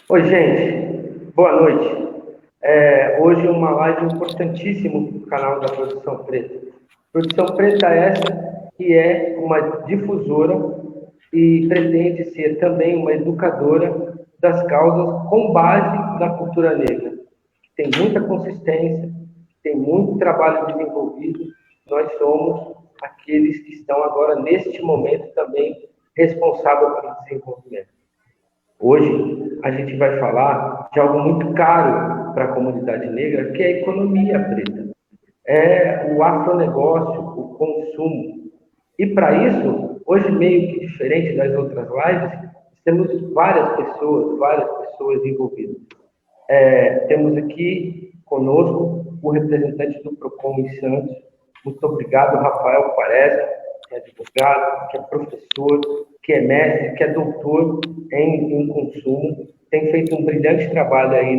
Oi, gente. Boa noite. Hoje uma live importantíssima para o canal da Produção Preta. Produção Preta essa que é uma difusora e pretende ser também uma educadora das causas com base na cultura negra. Tem muita consistência, tem muito trabalho desenvolvido. Nós somos aqueles que estão agora, neste momento, também responsáveis pelo desenvolvimento. Hoje, a gente vai falar de algo muito caro para a comunidade negra, que é a economia preta. É o afronegócio, o consumo. E para isso, hoje, meio que diferente das outras lives, temos várias pessoas envolvidas. Temos aqui conosco o representante do PROCON em Santos. Muito obrigado, Rafael Quaresma, que é advogado, que é professor, que é mestre, que é doutor em consumo. Tem feito um brilhante trabalho aí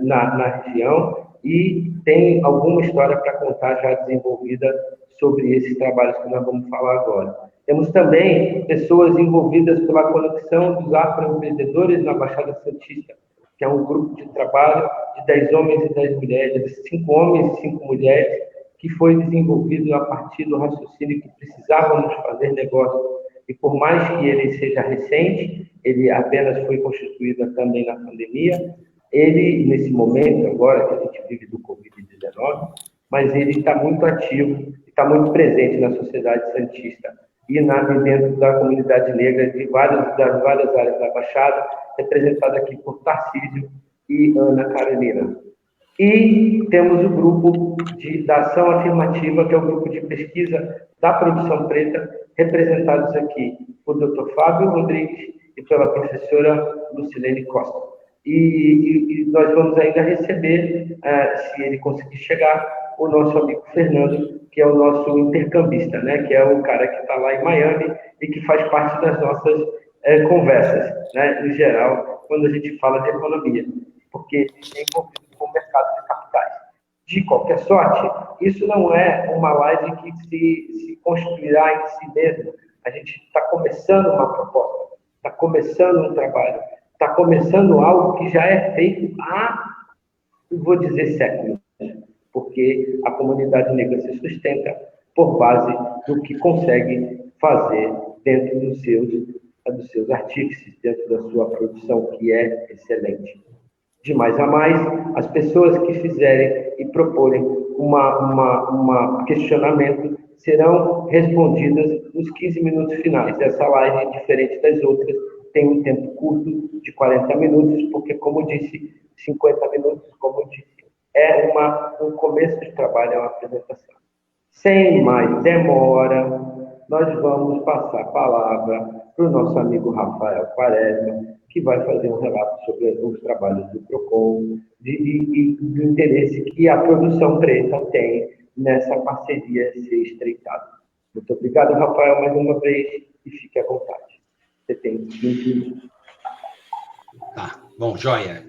na região e tem alguma história para contar já desenvolvida sobre esses trabalhos que nós vamos falar agora. Temos também pessoas envolvidas pela conexão dos afroempreendedores na Baixada Santista, que é um grupo de trabalho de 10 homens e 10 mulheres, de 5 homens e 5 mulheres, que foi desenvolvido a partir do raciocínio que precisávamos fazer negócio. E por mais que ele seja recente, ele apenas foi constituído também na pandemia, ele, nesse momento agora que a gente vive do Covid-19, mas ele está muito ativo, está muito presente na sociedade santista e dentro da comunidade negra das várias áreas da Baixada, representada aqui por Tarcísio e Ana Carolina. E temos o grupo da Ação Afirmativa, que é o grupo de pesquisa da Produção Preta, representados aqui por Dr. Fábio Rodrigues e pela professora Lucilene Costa. E nós vamos ainda receber, se ele conseguir chegar, o nosso amigo Fernando, que é o nosso intercambista, né? Que é o cara que está lá em Miami e que faz parte das nossas conversas, né? Em geral, quando a gente fala de economia, porque ele é envolvido com o mercado de capitais. De qualquer sorte, isso não é uma live que se construirá em si mesmo. A gente está começando uma proposta, está começando um trabalho, está começando algo que já é feito há, vou dizer, séculos, porque a comunidade negra se sustenta por base do que consegue fazer dentro dos seus artífices, dentro da sua produção, que é excelente. De mais a mais, as pessoas que fizerem e proporem um questionamento serão respondidas nos 15 minutos finais. Essa live, diferente das outras, tem um tempo curto de 40 minutos, porque, como disse, 50 minutos, como disse, é um começo de trabalho, é uma apresentação. Sem mais demora, nós vamos passar a palavra para o nosso amigo Rafael Quaresma, que vai fazer um relato sobre os trabalhos do PROCON e do interesse que a Produção Preta tem nessa parceria ser estreitada. Muito obrigado, Rafael, mais uma vez, e fique à vontade. Você tem 20 minutos. Tá, bom, joia.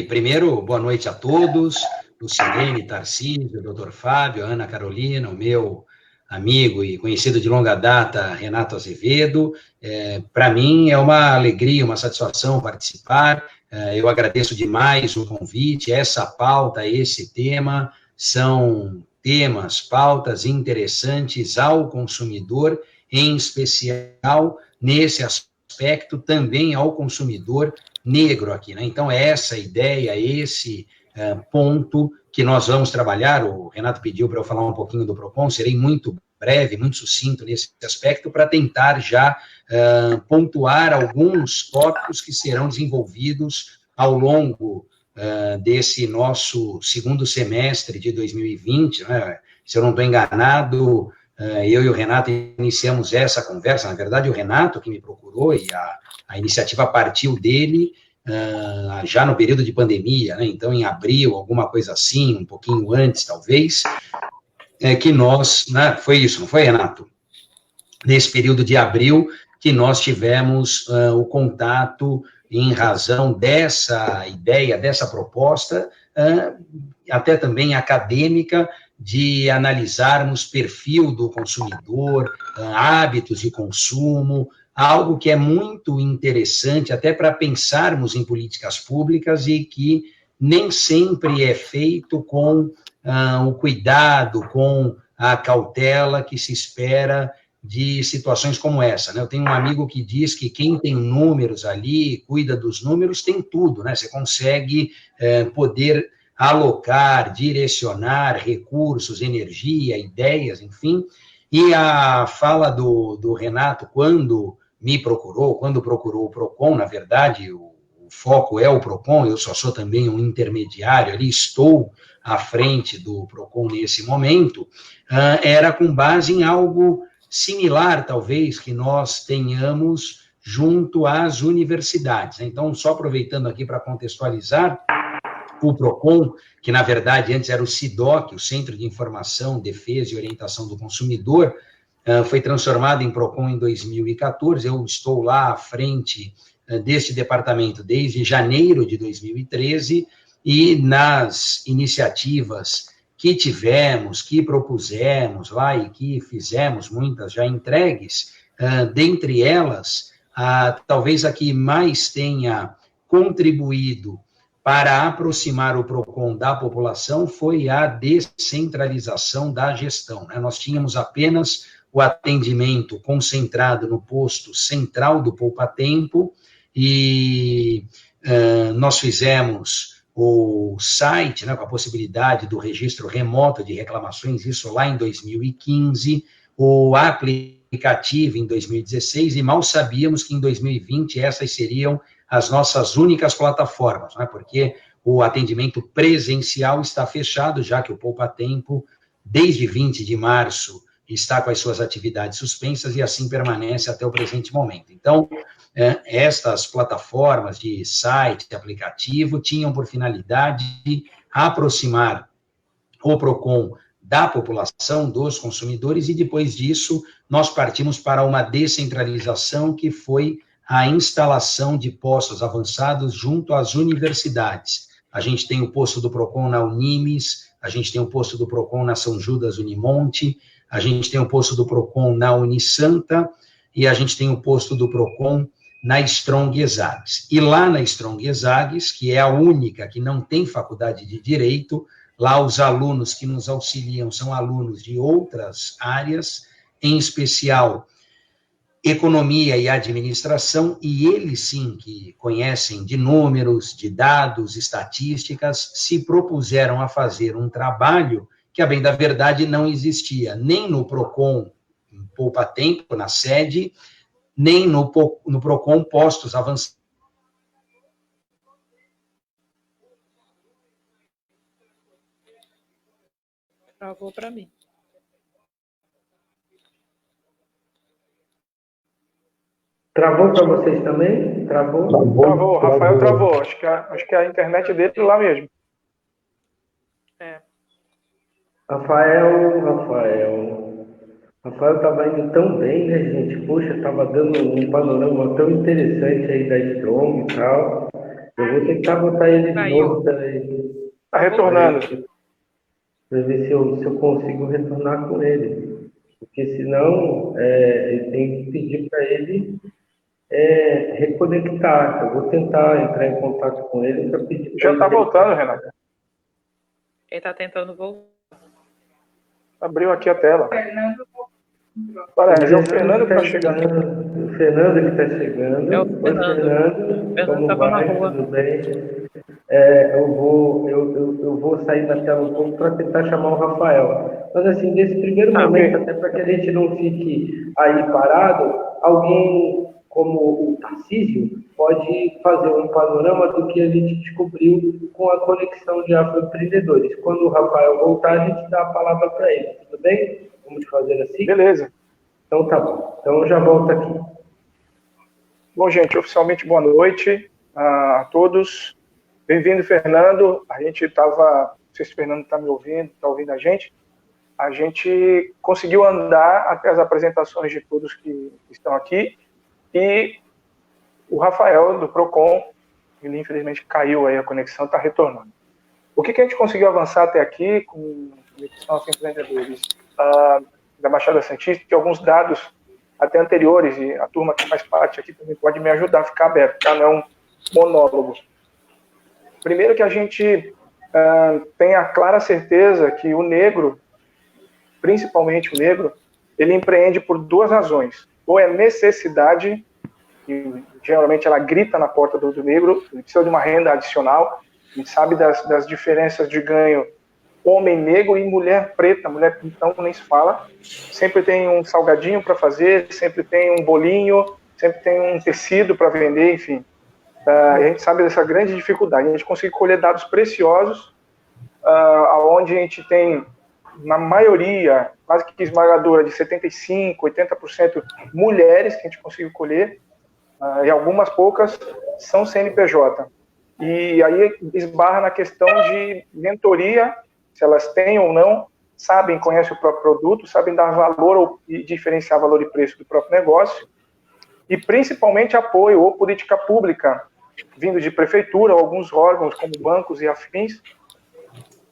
Primeiro, boa noite a todos, Lucilene, Tarcísio, Dr. Fábio, Ana Carolina, o meu amigo e conhecido de longa data, Renato Azevedo. Para mim é uma alegria, uma satisfação participar. Eu agradeço demais o convite. Essa pauta, esse tema, são temas, pautas interessantes ao consumidor, em especial nesse aspecto também ao consumidor negro aqui, né? Então, essa ideia, esse ponto que nós vamos trabalhar, o Renato pediu para eu falar um pouquinho do PROCON, serei muito breve, muito sucinto nesse aspecto, para tentar já pontuar alguns tópicos que serão desenvolvidos ao longo desse nosso segundo semestre de 2020, né? Se eu não estou enganado, eu e o Renato iniciamos essa conversa, na verdade, o Renato que me procurou, e a iniciativa partiu dele já no período de pandemia, né? Então, em abril, alguma coisa assim, um pouquinho antes, talvez, que nós, né? Foi isso, não foi, Renato? Nesse período de abril, que nós tivemos o contato em razão dessa ideia, dessa proposta, até também acadêmica, de analisarmos perfil do consumidor, hábitos de consumo, algo que é muito interessante até para pensarmos em políticas públicas e que nem sempre é feito com o cuidado, com a cautela que se espera de situações como essa, né? Eu tenho um amigo que diz que quem tem números ali, cuida dos números, tem tudo, né? Você consegue poder alocar, direcionar recursos, energia, ideias, enfim. E a fala do Renato, quando me procurou, quando procurou o PROCON, na verdade, o foco é o PROCON, eu só sou também um intermediário ali, estou à frente do PROCON nesse momento, era com base em algo similar, talvez, que nós tenhamos junto às universidades. Então, só aproveitando aqui para contextualizar, o PROCON, que na verdade antes era o CIDOC, o Centro de Informação, Defesa e Orientação do Consumidor, foi transformado em PROCON em 2014, eu estou lá à frente deste departamento desde janeiro de 2013, e nas iniciativas que tivemos, que propusemos lá e que fizemos, muitas já entregues, dentre elas, talvez a que mais tenha contribuído para aproximar o PROCON da população foi a descentralização da gestão, né? Nós tínhamos apenas o atendimento concentrado no posto central do Poupa Tempo e nós fizemos o site, né, com a possibilidade do registro remoto de reclamações, isso lá em 2015, o aplicativo em 2016, e mal sabíamos que em 2020 essas seriam as nossas únicas plataformas, né, porque o atendimento presencial está fechado, já que o Poupa Tempo, desde 20 de março, está com as suas atividades suspensas e assim permanece até o presente momento. Então, estas plataformas de site, de aplicativo, tinham por finalidade aproximar o PROCON da população, dos consumidores, e depois disso nós partimos para uma descentralização que foi a instalação de postos avançados junto às universidades. A gente tem o posto do PROCON na Unimes, a gente tem o posto do PROCON na São Judas Unimonte, a gente tem o posto do PROCON na Unisanta, e a gente tem o posto do PROCON na Strong Exags. E lá na Strong Exags, que é a única que não tem faculdade de Direito, lá os alunos que nos auxiliam são alunos de outras áreas, em especial Economia e Administração, e eles sim, que conhecem de números, de dados, estatísticas, se propuseram a fazer um trabalho que, a bem da verdade, não existia nem no PROCON Poupa Tempo, na sede, nem no PROCON postos avançados. Travou para mim. Travou para vocês também? Travou, Rafael travou. Acho que a internet dele é lá mesmo. Rafael estava indo tão bem, né, gente? Poxa, estava dando um panorama tão interessante aí da Strong e tal. Eu vou tentar botar ele de novo. Está retornando. Para ver se eu consigo retornar com ele. Porque senão eu tenho que pedir para ele reconectar. Eu vou tentar entrar em contato com ele para pedir. Já está voltando, Renato. Ele está tentando voltar. Abriu aqui a tela. Parece, é o Fernando que está chegando. O Fernando que está chegando. É o Fernando. Como vai? Tudo bem? Eu vou sair da tela um pouco para tentar chamar o Rafael. Mas assim, nesse primeiro momento, até para que a gente não fique aí parado, alguém como o Tarcísio pode fazer um panorama do que a gente descobriu com a conexão de afroempreendedores. Quando o Rafael voltar, a gente dá a palavra para ele. Tudo bem? Vamos fazer assim? Beleza. Então tá bom. Então eu já volto aqui. Bom, gente, oficialmente boa noite a todos. Bem-vindo, Fernando. A gente estava... Não sei se o Fernando está me ouvindo, está ouvindo a gente. A gente conseguiu andar até as apresentações de todos que estão aqui. E o Rafael, do PROCON, ele infelizmente caiu aí a conexão, está retornando. O que a gente conseguiu avançar até aqui com a conexão aos empreendedores da Baixada Santista, que alguns dados até anteriores, e a turma que faz parte aqui também pode me ajudar a ficar aberto, tá? Não é um monólogo. Primeiro que a gente tem a clara certeza que o negro, principalmente o negro, ele empreende por duas razões. Ou é necessidade, e geralmente ela grita na porta do negro, ele precisa de uma renda adicional, a gente sabe das diferenças de ganho homem negro e mulher preta, mulher então nem se fala, sempre tem um salgadinho para fazer, sempre tem um bolinho, sempre tem um tecido para vender, enfim. A gente sabe dessa grande dificuldade, a gente consegue colher dados preciosos, onde a gente tem, na maioria, quase que esmagadora, de 75%, 80% mulheres que a gente conseguiu colher, e algumas poucas são CNPJ. E aí esbarra na questão de mentoria, se elas têm ou não, sabem, conhecem o próprio produto, sabem dar valor e diferenciar valor e preço do próprio negócio, e principalmente apoio ou política pública, vindo de prefeitura ou alguns órgãos, como bancos e afins,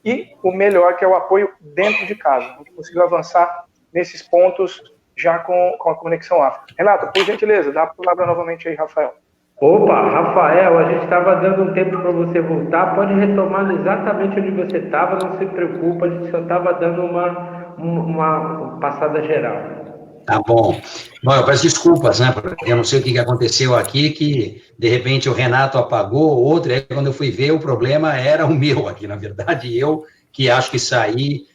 e o melhor, que é o apoio dentro de casa. A gente conseguiu avançar nesses pontos já com a Conexão Afro. Renato, por gentileza, dá a palavra novamente aí, Rafael. Opa, Rafael, a gente estava dando um tempo para você voltar, pode retomar exatamente onde você estava, não se preocupa, a gente só estava dando uma passada geral. Tá bom. Bom, eu peço desculpas, né, porque eu não sei o que aconteceu aqui, que de repente o Renato apagou, outro, e aí quando eu fui ver, o problema era o meu aqui, na verdade, eu que acho que saí,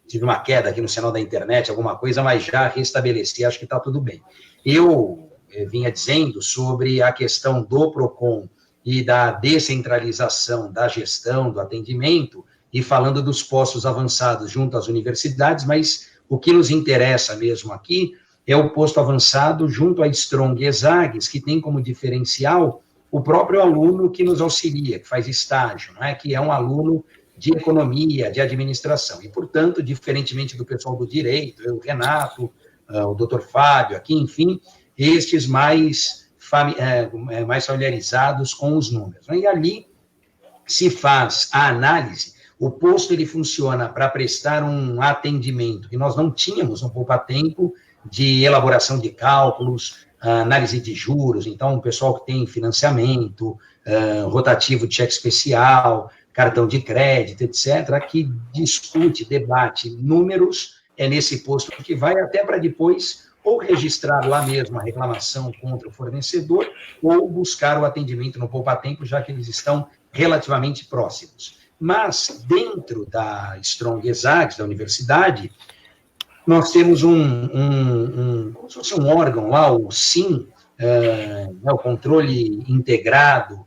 tive uma queda aqui no sinal da internet, alguma coisa, mas já restabeleci, acho que está tudo bem. Eu vinha dizendo sobre a questão do PROCON e da descentralização da gestão, do atendimento, e falando dos postos avançados junto às universidades, mas o que nos interessa mesmo aqui é o posto avançado junto à Strong Exags, que tem como diferencial o próprio aluno que nos auxilia, que faz estágio, não é? Que é um aluno de economia, de administração. E, portanto, diferentemente do pessoal do direito, o Renato, o doutor Fábio aqui, enfim, estes mais familiarizados com os números. E ali se faz a análise. O posto ele funciona para prestar um atendimento que nós não tínhamos no poupa-tempo de elaboração de cálculos, análise de juros, então o pessoal que tem financiamento, rotativo de cheque especial, cartão de crédito, etc., que discute, debate números, é nesse posto que vai até para depois ou registrar lá mesmo a reclamação contra o fornecedor ou buscar o atendimento no poupa-tempo, já que eles estão relativamente próximos. Mas, dentro da Strong Exags, da universidade, nós temos como se fosse um órgão lá, o SIM, o Controle Integrado,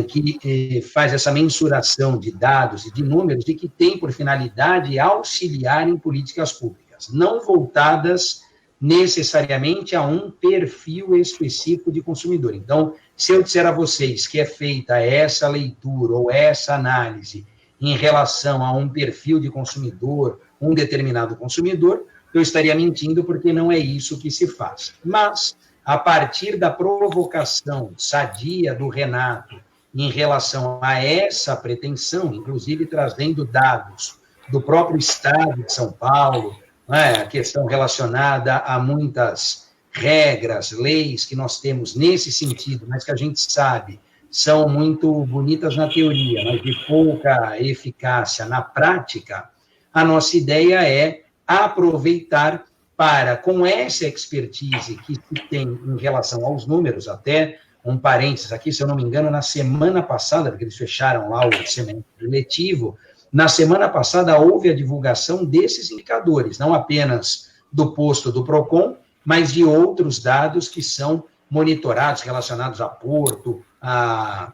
que faz essa mensuração de dados e de números e que tem por finalidade auxiliar em políticas públicas, não voltadas necessariamente a um perfil específico de consumidor. Então, se eu disser a vocês que é feita essa leitura ou essa análise em relação a um perfil de consumidor, um determinado consumidor, eu estaria mentindo, porque não é isso que se faz. Mas, a partir da provocação sadia do Renato em relação a essa pretensão, inclusive trazendo dados do próprio Estado de São Paulo, a questão relacionada a muitas regras, leis que nós temos nesse sentido, mas que a gente sabe são muito bonitas na teoria, mas de pouca eficácia na prática, a nossa ideia é aproveitar para, com essa expertise que se tem em relação aos números, até um parênteses aqui, se eu não me engano, na semana passada, porque eles fecharam lá o semestre letivo, na semana passada houve a divulgação desses indicadores, não apenas do posto do PROCON, mas de outros dados que são monitorados, relacionados a Porto, a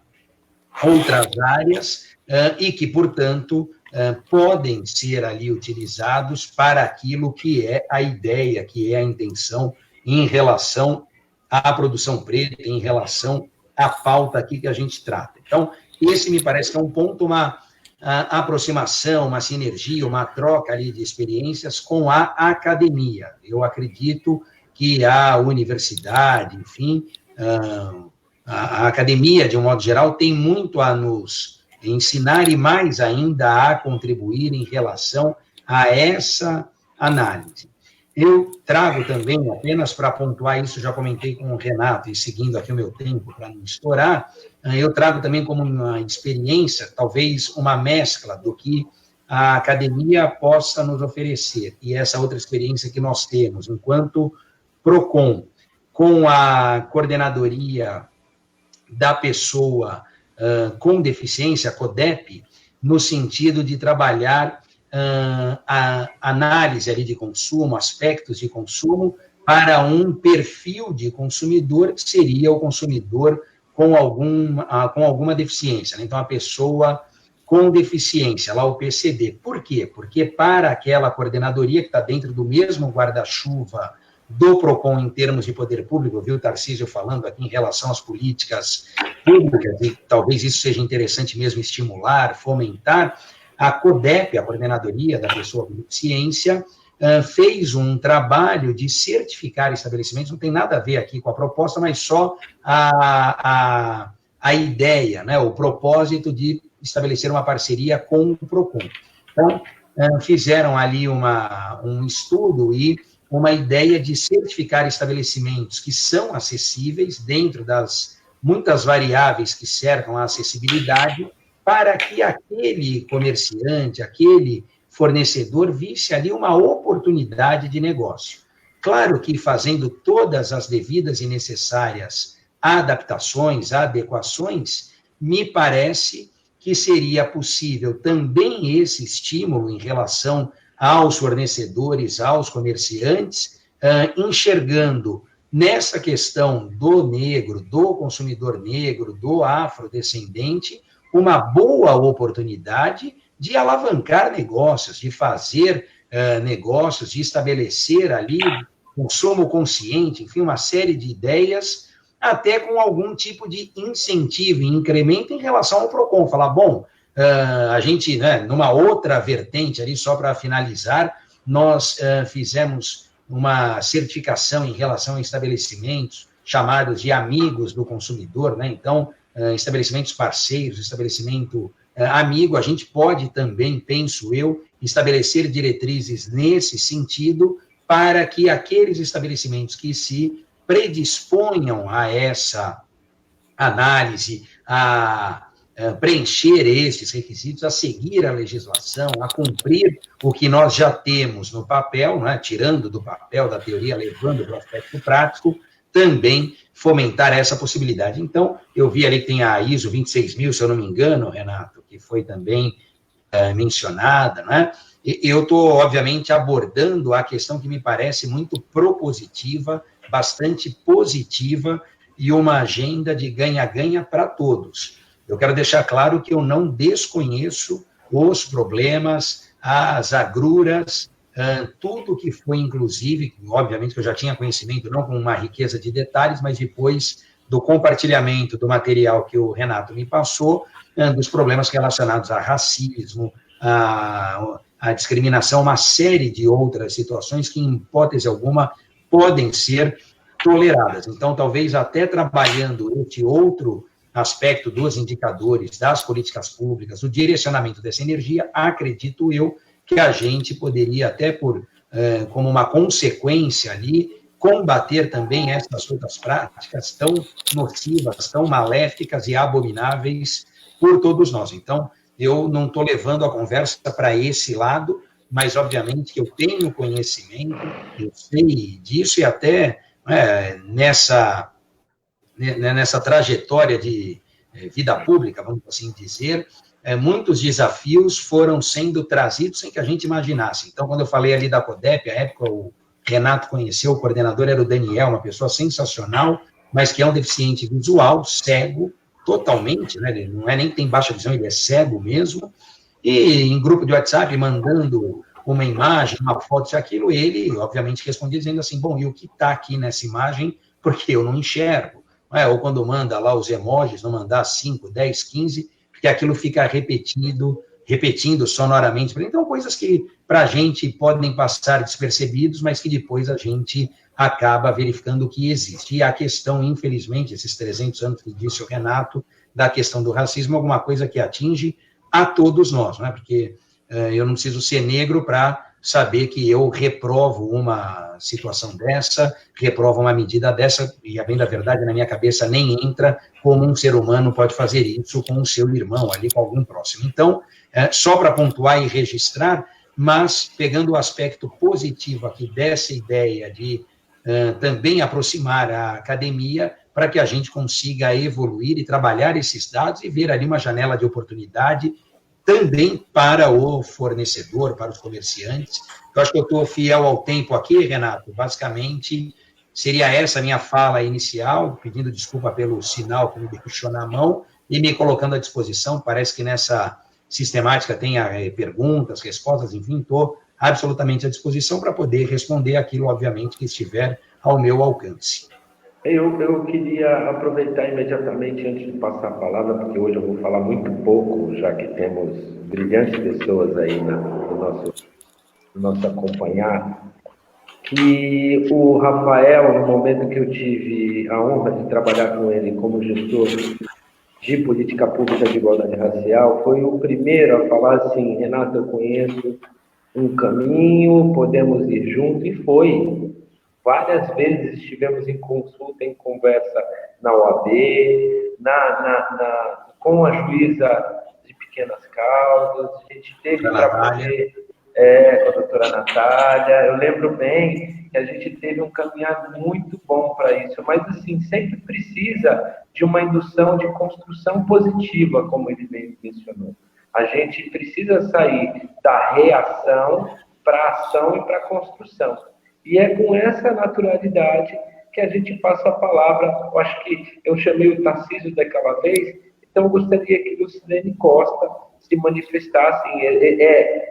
outras áreas, e que, portanto, podem ser ali utilizados para aquilo que é a ideia, que é a intenção em relação à produção preta, em relação à pauta aqui que a gente trata. Então, esse me parece que é um ponto, uma aproximação, uma sinergia, uma troca ali de experiências com a academia. Eu acredito que a universidade, enfim, a academia, de um modo geral, tem muito a nos ensinar e mais ainda a contribuir em relação a essa análise. Eu trago também, apenas para pontuar isso, já comentei com o Renato, e seguindo aqui o meu tempo para não estourar, eu trago também como uma experiência, talvez uma mescla do que a academia possa nos oferecer, e essa outra experiência que nós temos, enquanto PROCON, com a coordenadoria da pessoa com deficiência, a CODEP, no sentido de trabalhar a análise ali de consumo, aspectos de consumo, para um perfil de consumidor que seria o consumidor com alguma deficiência, né? Então, a pessoa com deficiência, lá o PCD. Por quê? Porque para aquela coordenadoria que está dentro do mesmo guarda-chuva do PROCON em termos de poder público, eu vi o Tarcísio falando aqui em relação às políticas públicas, e talvez isso seja interessante mesmo estimular, fomentar. A CODEP, a Coordenadoria da Pessoa com Deficiência, fez um trabalho de certificar estabelecimentos, não tem nada a ver aqui com a proposta, mas só a ideia, né, o propósito de estabelecer uma parceria com o PROCON. Então, fizeram ali um estudo e uma ideia de certificar estabelecimentos que são acessíveis dentro das muitas variáveis que cercam a acessibilidade, para que aquele comerciante, aquele fornecedor visse ali uma oportunidade de negócio. Claro que fazendo todas as devidas e necessárias adaptações, adequações, me parece que seria possível também esse estímulo em relação aos fornecedores, aos comerciantes, enxergando nessa questão do negro, do consumidor negro, do afrodescendente, uma boa oportunidade de alavancar negócios, de fazer negócios, de estabelecer ali consumo consciente, enfim, uma série de ideias, até com algum tipo de incentivo e incremento em relação ao PROCON. Falar, bom, a gente, né, numa outra vertente ali, só para finalizar, nós fizemos uma certificação em relação a estabelecimentos chamados de amigos do consumidor, né? Então, estabelecimentos parceiros, estabelecimento amigo, a gente pode também, penso eu, estabelecer diretrizes nesse sentido para que aqueles estabelecimentos que se predisponham a essa análise, a preencher esses requisitos, a seguir a legislação, a cumprir o que nós já temos no papel, né, tirando do papel da teoria, levando para o aspecto prático, também fomentar essa possibilidade. Então, eu vi ali que tem a ISO 26000, se eu não me engano, Renato, que foi também mencionada, né? Eu estou, obviamente, abordando a questão que me parece muito propositiva, bastante positiva, e uma agenda de ganha-ganha para todos. Eu quero deixar claro que eu não desconheço os problemas, as agruras, tudo que foi, inclusive, obviamente que eu já tinha conhecimento, não com uma riqueza de detalhes, mas depois do compartilhamento do material que o Renato me passou, dos problemas relacionados a racismo, a discriminação, uma série de outras situações que, em hipótese alguma, podem ser toleradas. Então, talvez até trabalhando este outro aspecto dos indicadores, das políticas públicas, o direcionamento dessa energia, acredito eu que a gente poderia até como uma consequência ali, combater também essas outras práticas tão nocivas, tão maléficas e abomináveis por todos nós. Então, eu não estou levando a conversa para esse lado, mas, obviamente, que eu tenho conhecimento, eu sei disso, e até nessa trajetória de vida pública, vamos assim dizer, muitos desafios foram sendo trazidos sem que a gente imaginasse. Então, quando eu falei ali da CODEP, à época o Renato conheceu, o coordenador era o Daniel, uma pessoa sensacional, mas que é um deficiente visual, cego, totalmente, né? Ele não é nem que tem baixa visão, ele é cego mesmo, e em grupo de WhatsApp, mandando uma imagem, uma foto, isso, aquilo, ele, obviamente, respondia dizendo assim, bom, e o que está aqui nessa imagem, porque eu não enxergo, ou quando manda lá os emojis, não mandar 5, 10, 15, porque aquilo fica repetindo sonoramente. Então, coisas que, para a gente, podem passar despercebidos, mas que depois a gente acaba verificando que existe. E a questão, infelizmente, esses 300 anos que disse o Renato, da questão do racismo, alguma coisa que atinge a todos nós, né? Porque eu não preciso ser negro para saber que eu reprovo uma situação dessa, reprova uma medida dessa, e a bem da verdade, na minha cabeça, nem entra como um ser humano pode fazer isso com o seu irmão ali, com algum próximo. Então, só para pontuar e registrar, mas pegando o aspecto positivo aqui dessa ideia de também aproximar a academia para que a gente consiga evoluir e trabalhar esses dados e ver ali uma janela de oportunidade também para o fornecedor, para os comerciantes. Eu acho que eu estou fiel ao tempo aqui, Renato. Basicamente, seria essa a minha fala inicial, pedindo desculpa pelo sinal que me deixou na mão e me colocando à disposição. Parece que nessa sistemática tem perguntas, respostas, enfim, estou absolutamente à disposição para poder responder aquilo, obviamente, que estiver ao meu alcance. Eu queria aproveitar imediatamente, antes de passar a palavra, porque hoje eu vou falar muito pouco, já que temos brilhantes pessoas aí no nosso acompanhar, que o Rafael, no momento que eu tive a honra de trabalhar com ele como gestor de política pública de igualdade racial, foi o primeiro a falar assim: Renato, eu conheço um caminho, podemos ir junto, e foi. Várias vezes estivemos em consulta, em conversa na OAB, com a juíza de pequenas causas, a gente teve para poder, com a doutora Natália. Eu lembro bem que a gente teve um caminhar muito bom para isso, mas assim, sempre precisa de uma indução de construção positiva, como ele bem mencionou. A gente precisa sair da reação para a ação e para a construção. E é com essa naturalidade que a gente passa a palavra. Eu acho que eu chamei o Tarcísio daquela vez, então eu gostaria que o Lucilene Costa se manifestasse.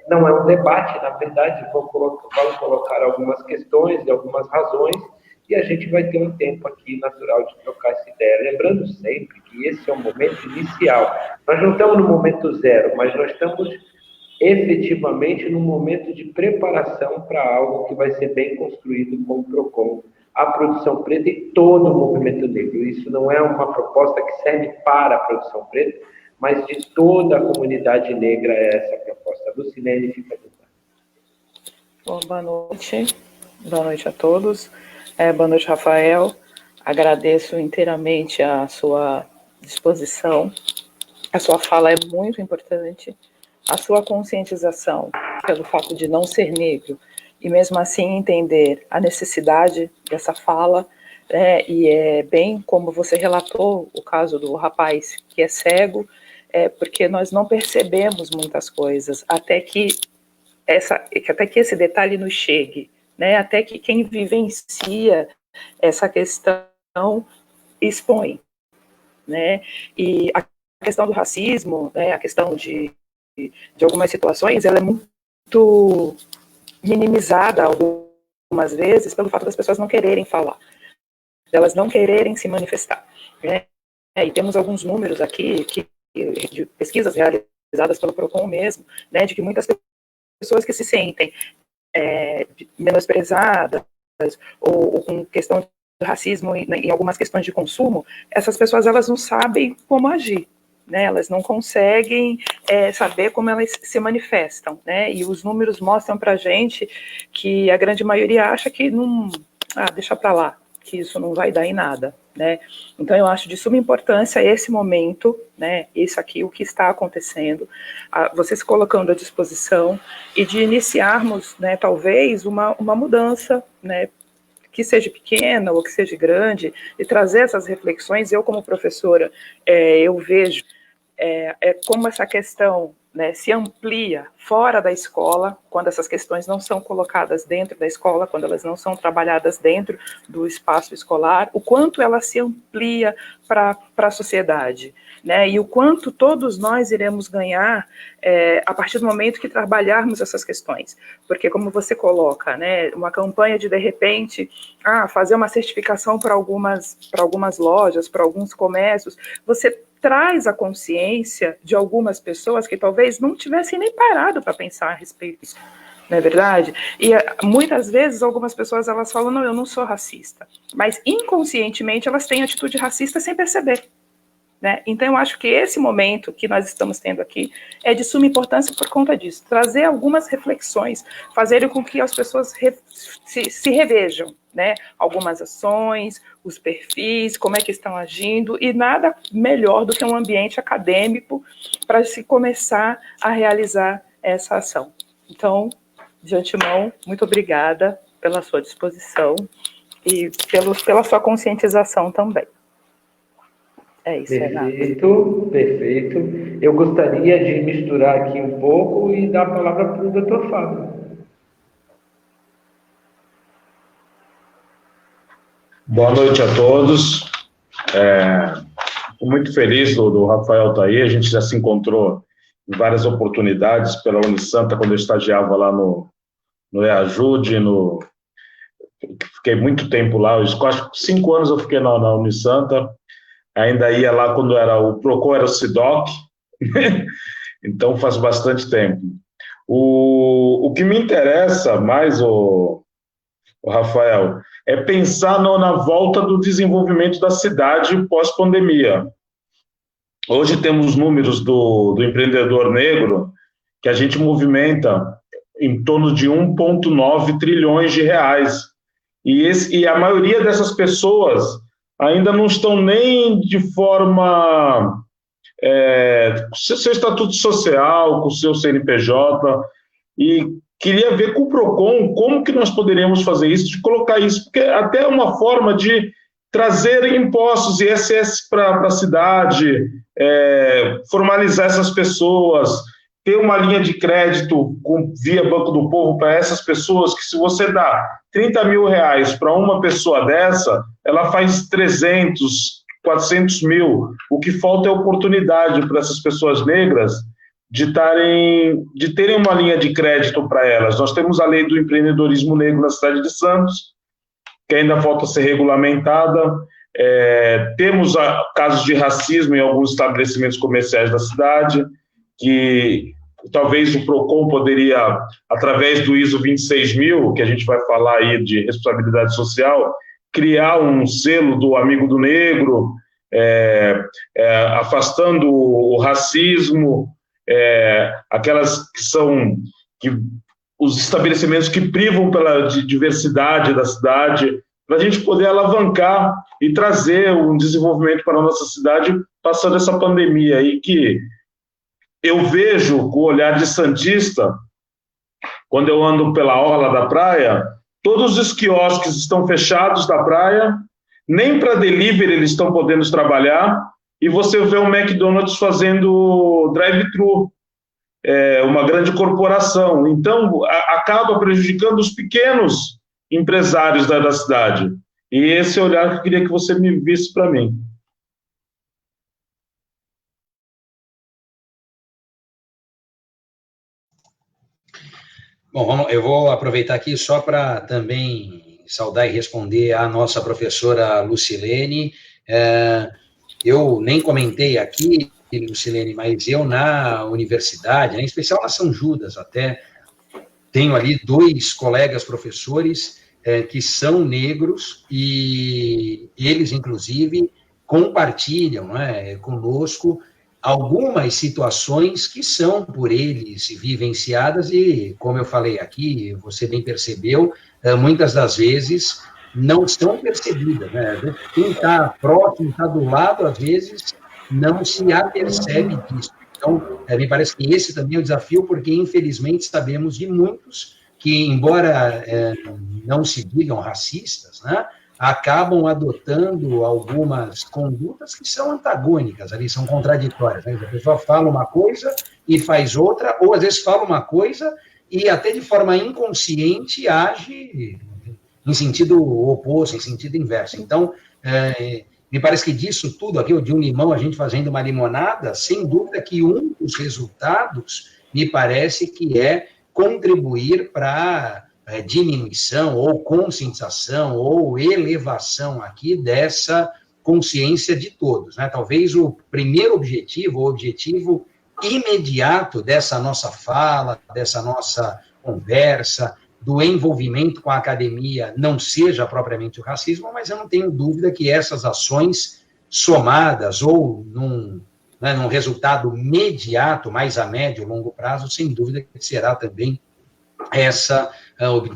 Não é um debate, na verdade, vamos colocar algumas questões e algumas razões, e a gente vai ter um tempo aqui natural de trocar essa ideia. Lembrando sempre que esse é o momento inicial. Nós não estamos no momento zero, mas nós estamos efetivamente no momento de preparação para algo que vai ser bem construído com o PROCON, a produção preta e todo o movimento negro. Isso não é uma proposta que serve para a produção preta, mas de toda a comunidade negra é essa proposta. Lucilene, fica à vontade. Bom, boa noite a todos. Boa noite, Rafael. Agradeço inteiramente a sua disposição. A sua fala é muito importante. A sua conscientização pelo fato de não ser negro e mesmo assim entender a necessidade dessa fala, e é bem como você relatou o caso do rapaz que é cego, porque nós não percebemos muitas coisas até que esse detalhe nos chegue, né? Até que quem vivencia essa questão expõe, né? E a questão do racismo, né, a questão de algumas situações, ela é muito minimizada algumas vezes pelo fato das pessoas não quererem falar, delas não quererem se manifestar, né? E temos alguns números aqui de pesquisas realizadas pelo PROCON mesmo, né, de que muitas pessoas que se sentem menosprezadas ou com questão de racismo em algumas questões de consumo, essas pessoas elas não sabem como agir, né? Elas não conseguem saber como elas se manifestam, né? E os números mostram para a gente que a grande maioria acha que não, deixa para lá, que isso não vai dar em nada, né? Então eu acho de suma importância esse momento, né? Isso aqui, o que está acontecendo, você se colocando à disposição e de iniciarmos, né? Talvez uma mudança, né? Que seja pequena ou que seja grande, e trazer essas reflexões. Eu como professora, eu vejo como essa questão, né, se amplia fora da escola, quando essas questões não são colocadas dentro da escola, quando elas não são trabalhadas dentro do espaço escolar, o quanto ela se amplia para a sociedade, né, e o quanto todos nós iremos ganhar a partir do momento que trabalharmos essas questões, porque como você coloca, né, uma campanha de repente, fazer uma certificação para algumas lojas, para alguns comércios, você traz a consciência de algumas pessoas que talvez não tivessem nem parado para pensar a respeito disso, não é verdade? E muitas vezes algumas pessoas elas falam, não, eu não sou racista, mas inconscientemente elas têm atitude racista sem perceber, né? Então, eu acho que esse momento que nós estamos tendo aqui é de suma importância por conta disso, trazer algumas reflexões, fazer com que as pessoas se revejam, né? Algumas ações, os perfis, como é que estão agindo, e nada melhor do que um ambiente acadêmico para se começar a realizar essa ação. Então, de antemão, muito obrigada pela sua disposição e pela sua conscientização também. É isso, Renato. Perfeito. Eu gostaria de misturar aqui um pouco e dar a palavra para o Dr. Fábio. Boa noite a todos. Estou muito feliz do Rafael estar aí. A gente já se encontrou em várias oportunidades pela Unisanta, quando eu estagiava lá no EAJUDE, fiquei muito tempo lá, acho que 5 anos eu fiquei na Unisanta, ainda ia lá quando o PROCON era o SIDOC, então faz bastante tempo. O que me interessa mais, o Rafael, é pensar na volta do desenvolvimento da cidade pós-pandemia. Hoje temos números do empreendedor negro que a gente movimenta em torno de 1,9 trilhões de reais. E a maioria dessas pessoas ainda não estão nem de forma... com seu estatuto social, com o seu CNPJ, e queria ver com o PROCON como que nós poderíamos fazer isso, de colocar isso, porque até é uma forma de trazer impostos e ISS para a cidade, formalizar essas pessoas, ter uma linha de crédito via Banco do Povo para essas pessoas, que se você dá 30 mil reais para uma pessoa dessa, ela faz 300, 400 mil. O que falta é oportunidade para essas pessoas negras de terem uma linha de crédito para elas. Nós temos a lei do empreendedorismo negro na cidade de Santos, que ainda falta ser regulamentada. Temos casos de racismo em alguns estabelecimentos comerciais da cidade, que talvez o PROCON poderia, através do ISO 26000, que a gente vai falar aí de responsabilidade social, criar um selo do amigo do negro, afastando o racismo, aquelas os estabelecimentos que privam pela diversidade da cidade, para a gente poder alavancar e trazer um desenvolvimento para a nossa cidade, passando essa pandemia aí, que eu vejo com o olhar de santista, quando eu ando pela orla da praia, todos os quiosques estão fechados da praia, nem para delivery eles estão podendo trabalhar, e você vê o McDonald's fazendo drive-thru, uma grande corporação. Então, acaba prejudicando os pequenos empresários da cidade. E esse olhar que eu queria que você me visse para mim. Bom, eu vou aproveitar aqui só para também saudar e responder à nossa professora Lucilene. Eu nem comentei aqui, Lucilene, mas eu na universidade, em especial na São Judas até, tenho ali 2 colegas professores que são negros e eles, inclusive, compartilham conosco algumas situações que são por eles vivenciadas e, como eu falei aqui, você bem percebeu, muitas das vezes não são percebidas, né? Quem está próximo, está do lado, às vezes, não se apercebe disso. Então, me parece que esse também é o desafio, porque, infelizmente, sabemos de muitos que, embora não se digam racistas, né, acabam adotando algumas condutas que são antagônicas, ali são contraditórias. Né? A pessoa fala uma coisa e faz outra, ou às vezes fala uma coisa e até de forma inconsciente age em sentido oposto, em sentido inverso. Então, me parece que disso tudo aqui, de um limão, a gente fazendo uma limonada, sem dúvida que um dos resultados me parece que é contribuir para diminuição ou conscientização ou elevação aqui dessa consciência de todos, né? Talvez o primeiro objetivo, o objetivo imediato dessa nossa fala, dessa nossa conversa, do envolvimento com a academia não seja propriamente o racismo, mas eu não tenho dúvida que essas ações somadas ou num resultado imediato, mais a médio e longo prazo, sem dúvida que será também essa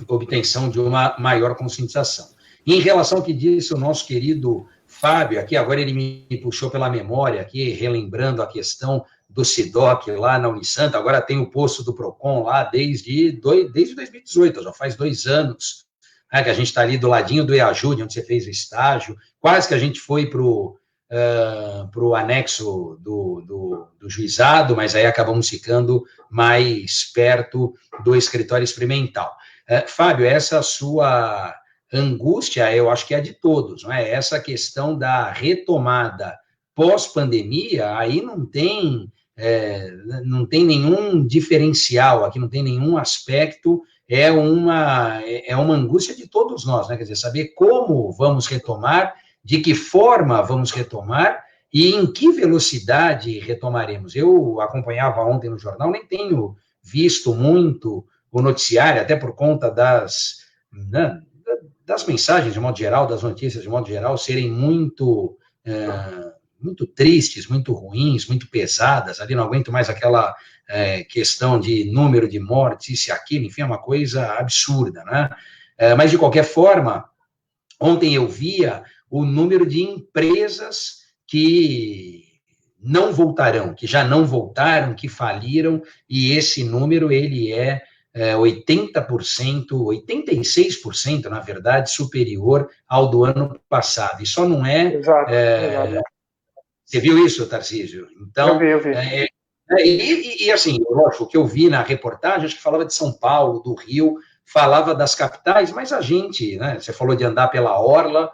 obtenção de uma maior conscientização. Em relação ao que disse o nosso querido Fábio, aqui agora ele me puxou pela memória, aqui relembrando a questão do SIDOC lá na Unisanta, agora tem o posto do PROCON lá desde 2018, já faz 2 anos, que a gente está ali do ladinho do EAJUD, onde você fez o estágio, quase que a gente foi para o anexo do juizado, mas aí acabamos ficando mais perto do escritório experimental. Fábio, essa sua angústia, eu acho que é de todos, não é? Essa questão da retomada pós-pandemia, aí não tem nenhum diferencial, aqui não tem nenhum aspecto, é uma angústia de todos nós, né? Quer dizer, saber como vamos retomar, de que forma vamos retomar e em que velocidade retomaremos. Eu acompanhava ontem no jornal, nem tenho visto muito o noticiário, até por conta das mensagens, de modo geral, das notícias, de modo geral, serem muito tristes, muito ruins, muito pesadas, ali não aguento mais aquela questão de número de mortes, isso e aquilo, enfim, é uma coisa absurda, né? Mas, de qualquer forma, ontem eu via o número de empresas que não voltarão, que já não voltaram, que faliram, e esse número, ele é 80%, 86%, na verdade, superior ao do ano passado. E só não é... Exato. Você viu isso, Tarcísio? Então, eu vi. E assim, lógico, o que eu vi na reportagem, acho que falava de São Paulo, do Rio, falava das capitais, mas a gente, né, você falou de andar pela orla,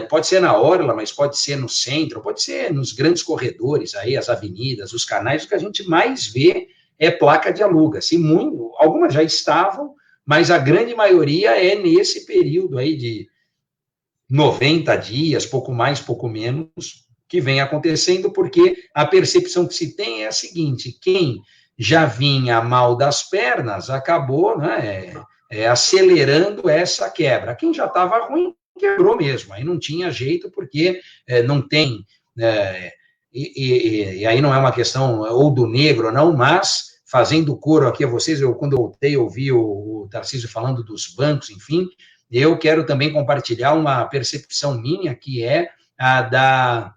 pode ser na orla, mas pode ser no centro, pode ser nos grandes corredores, aí, as avenidas, os canais, o que a gente mais vê é placa de aluga-se. Algumas já estavam, mas a grande maioria é nesse período aí de 90 dias, pouco mais, pouco menos, que vem acontecendo, porque a percepção que se tem é a seguinte: quem já vinha mal das pernas acabou, né, acelerando essa quebra. Quem já estava ruim, quebrou mesmo, aí não tinha jeito, porque não tem... E aí não é uma questão ou do negro ou não, mas... fazendo coro aqui a vocês, quando eu voltei, eu ouvi o Tarcísio falando dos bancos, enfim, eu quero também compartilhar uma percepção minha, que é a da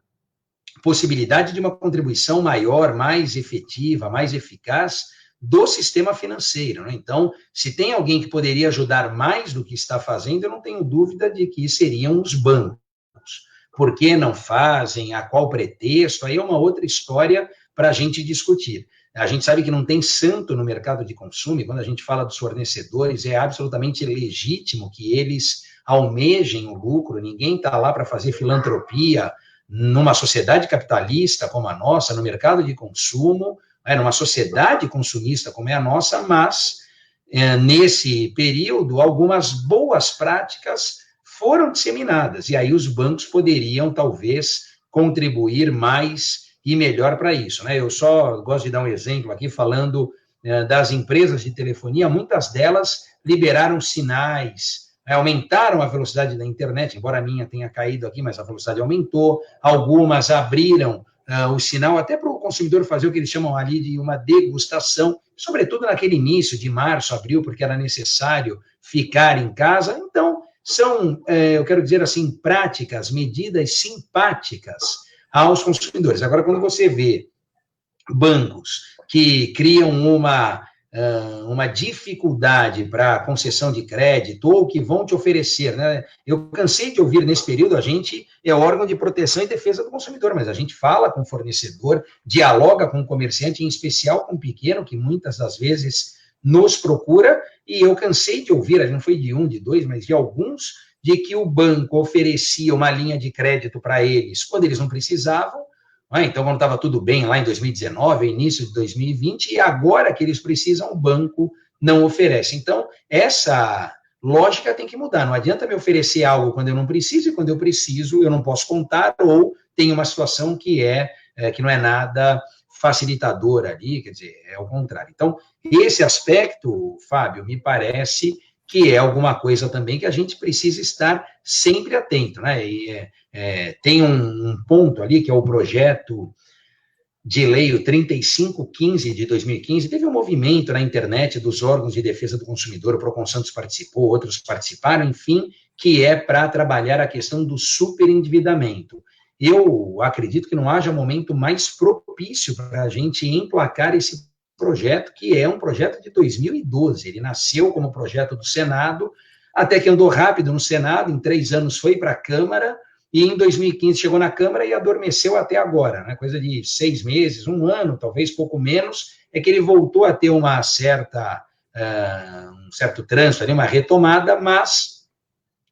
possibilidade de uma contribuição maior, mais efetiva, mais eficaz do sistema financeiro, né? Então, se tem alguém que poderia ajudar mais do que está fazendo, eu não tenho dúvida de que seriam os bancos. Por que não fazem? A qual pretexto? Aí é uma outra história para a gente discutir. A gente sabe que não tem santo no mercado de consumo, e quando a gente fala dos fornecedores, é absolutamente legítimo que eles almejem o lucro, ninguém está lá para fazer filantropia numa sociedade capitalista como a nossa, no mercado de consumo, numa sociedade consumista como é a nossa, mas nesse período algumas boas práticas foram disseminadas, e aí os bancos poderiam talvez contribuir mais e melhor para isso, né? Eu só gosto de dar um exemplo aqui, falando das empresas de telefonia, muitas delas liberaram sinais, aumentaram a velocidade da internet, embora a minha tenha caído aqui, mas a velocidade aumentou, algumas abriram o sinal até para o consumidor fazer o que eles chamam ali de uma degustação, sobretudo naquele início de março, abril, porque era necessário ficar em casa. Então, são, eu quero dizer assim, práticas, medidas simpáticas aos consumidores. Agora, quando você vê bancos que criam uma dificuldade para concessão de crédito, ou que vão te oferecer, né? Eu cansei de ouvir nesse período, a gente é órgão de proteção e defesa do consumidor, mas a gente fala com o fornecedor, dialoga com o comerciante, em especial com o pequeno, que muitas das vezes nos procura, e eu cansei de ouvir, não foi de um, de dois, mas de alguns, de que o banco oferecia uma linha de crédito para eles quando eles não precisavam, então quando estava tudo bem lá em 2019, início de 2020, e agora que eles precisam, o banco não oferece. Então, essa lógica tem que mudar. Não adianta me oferecer algo quando eu não preciso, e quando eu preciso, eu não posso contar, ou tem uma situação que não é nada facilitadora ali, quer dizer, é o contrário. Então, esse aspecto, Fábio, me parece que é alguma coisa também que a gente precisa estar sempre atento, né? E tem um ponto ali, que é o projeto de lei, o 3515 de 2015, teve um movimento na internet dos órgãos de defesa do consumidor, o Procon Santos participou, outros participaram, enfim, que é para trabalhar a questão do superendividamento. Eu acredito que não haja momento mais propício para a gente emplacar esse projeto, que é um projeto de 2012. Ele nasceu como projeto do Senado, até que andou rápido no Senado, em 3 anos foi para a Câmara, e em 2015 chegou na Câmara e adormeceu até agora, né? Coisa de 6 meses, 1 ano, talvez pouco menos, é que ele voltou a ter um certo trânsito ali, uma retomada, mas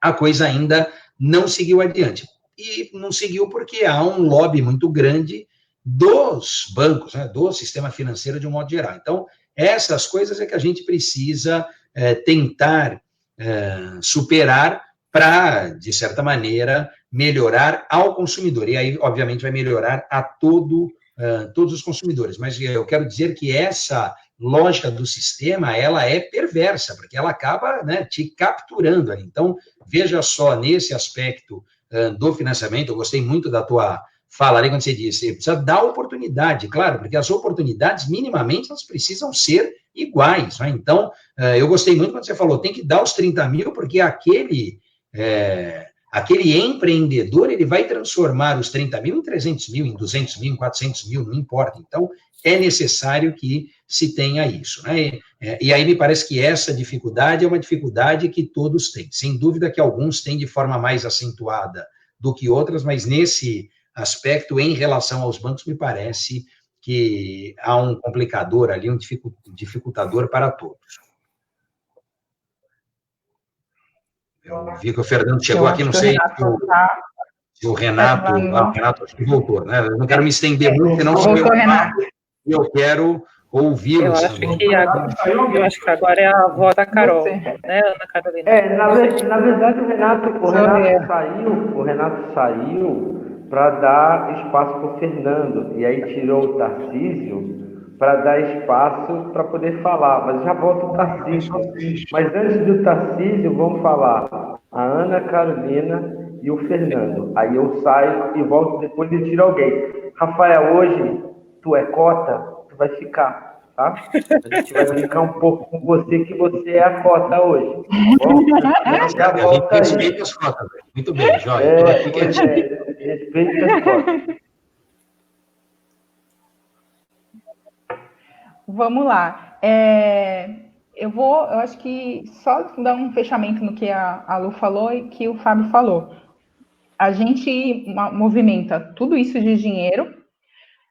a coisa ainda não seguiu adiante. E não seguiu porque há um lobby muito grande dos bancos, né, do sistema financeiro de um modo geral. Então, essas coisas é que a gente precisa tentar superar para, de certa maneira, melhorar ao consumidor. E aí, obviamente, vai melhorar a todos os consumidores. Mas eu quero dizer que essa lógica do sistema, ela é perversa, porque ela acaba, né, te capturando ali. Então, veja só, nesse aspecto do financiamento, eu gostei muito da tua fala ali, quando você disse, precisa dar oportunidade, claro, porque as oportunidades, minimamente, elas precisam ser iguais, né? Então, eu gostei muito quando você falou, tem que dar os 30 mil, porque aquele empreendedor, ele vai transformar os 30 mil em 300 mil, em 200 mil, em 400 mil, não importa. Então, é necessário que se tenha isso, né? E aí me parece que essa dificuldade é uma dificuldade que todos têm. Sem dúvida que alguns têm de forma mais acentuada do que outras, mas nesse aspecto, em relação aos bancos, me parece que há um complicador ali, um dificultador para todos. Eu vi que o Fernando chegou aqui, não sei se o Renato acho que voltou, né? Eu não quero me estender muito, senão voltou, Renato. Eu quero ouvi-lo. Eu acho que agora é a avó da Carol, né, Ana Carolina? Na verdade, o Renato saiu para dar espaço para o Fernando, e aí tirou o Tarcísio para dar espaço para poder falar, mas já volta o Tarcísio. Mas antes do Tarcísio, vamos falar a Ana Carolina e o Fernando. Aí eu saio e volto depois de tirar alguém. Rafael, hoje tu é cota, tu vai ficar, tá? A gente vai brincar um pouco com você, que você é a cota hoje. Já volta aí. Respeita as cotas, muito bem, Jóia. Respeita as cotas. Vamos lá. Eu acho que só dar um fechamento no que a Lu falou e que o Fábio falou. A gente movimenta tudo isso de dinheiro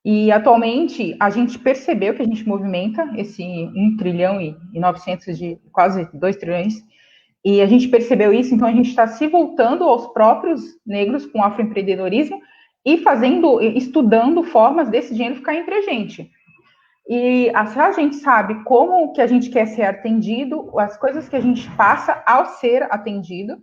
e, atualmente, a gente percebeu que a gente movimenta esse 1 trilhão e 900 de quase 2 trilhões, e a gente percebeu isso, então a gente está se voltando aos próprios negros com afroempreendedorismo e estudando formas desse dinheiro ficar entre a gente. E se a gente sabe como que a gente quer ser atendido, as coisas que a gente passa ao ser atendido,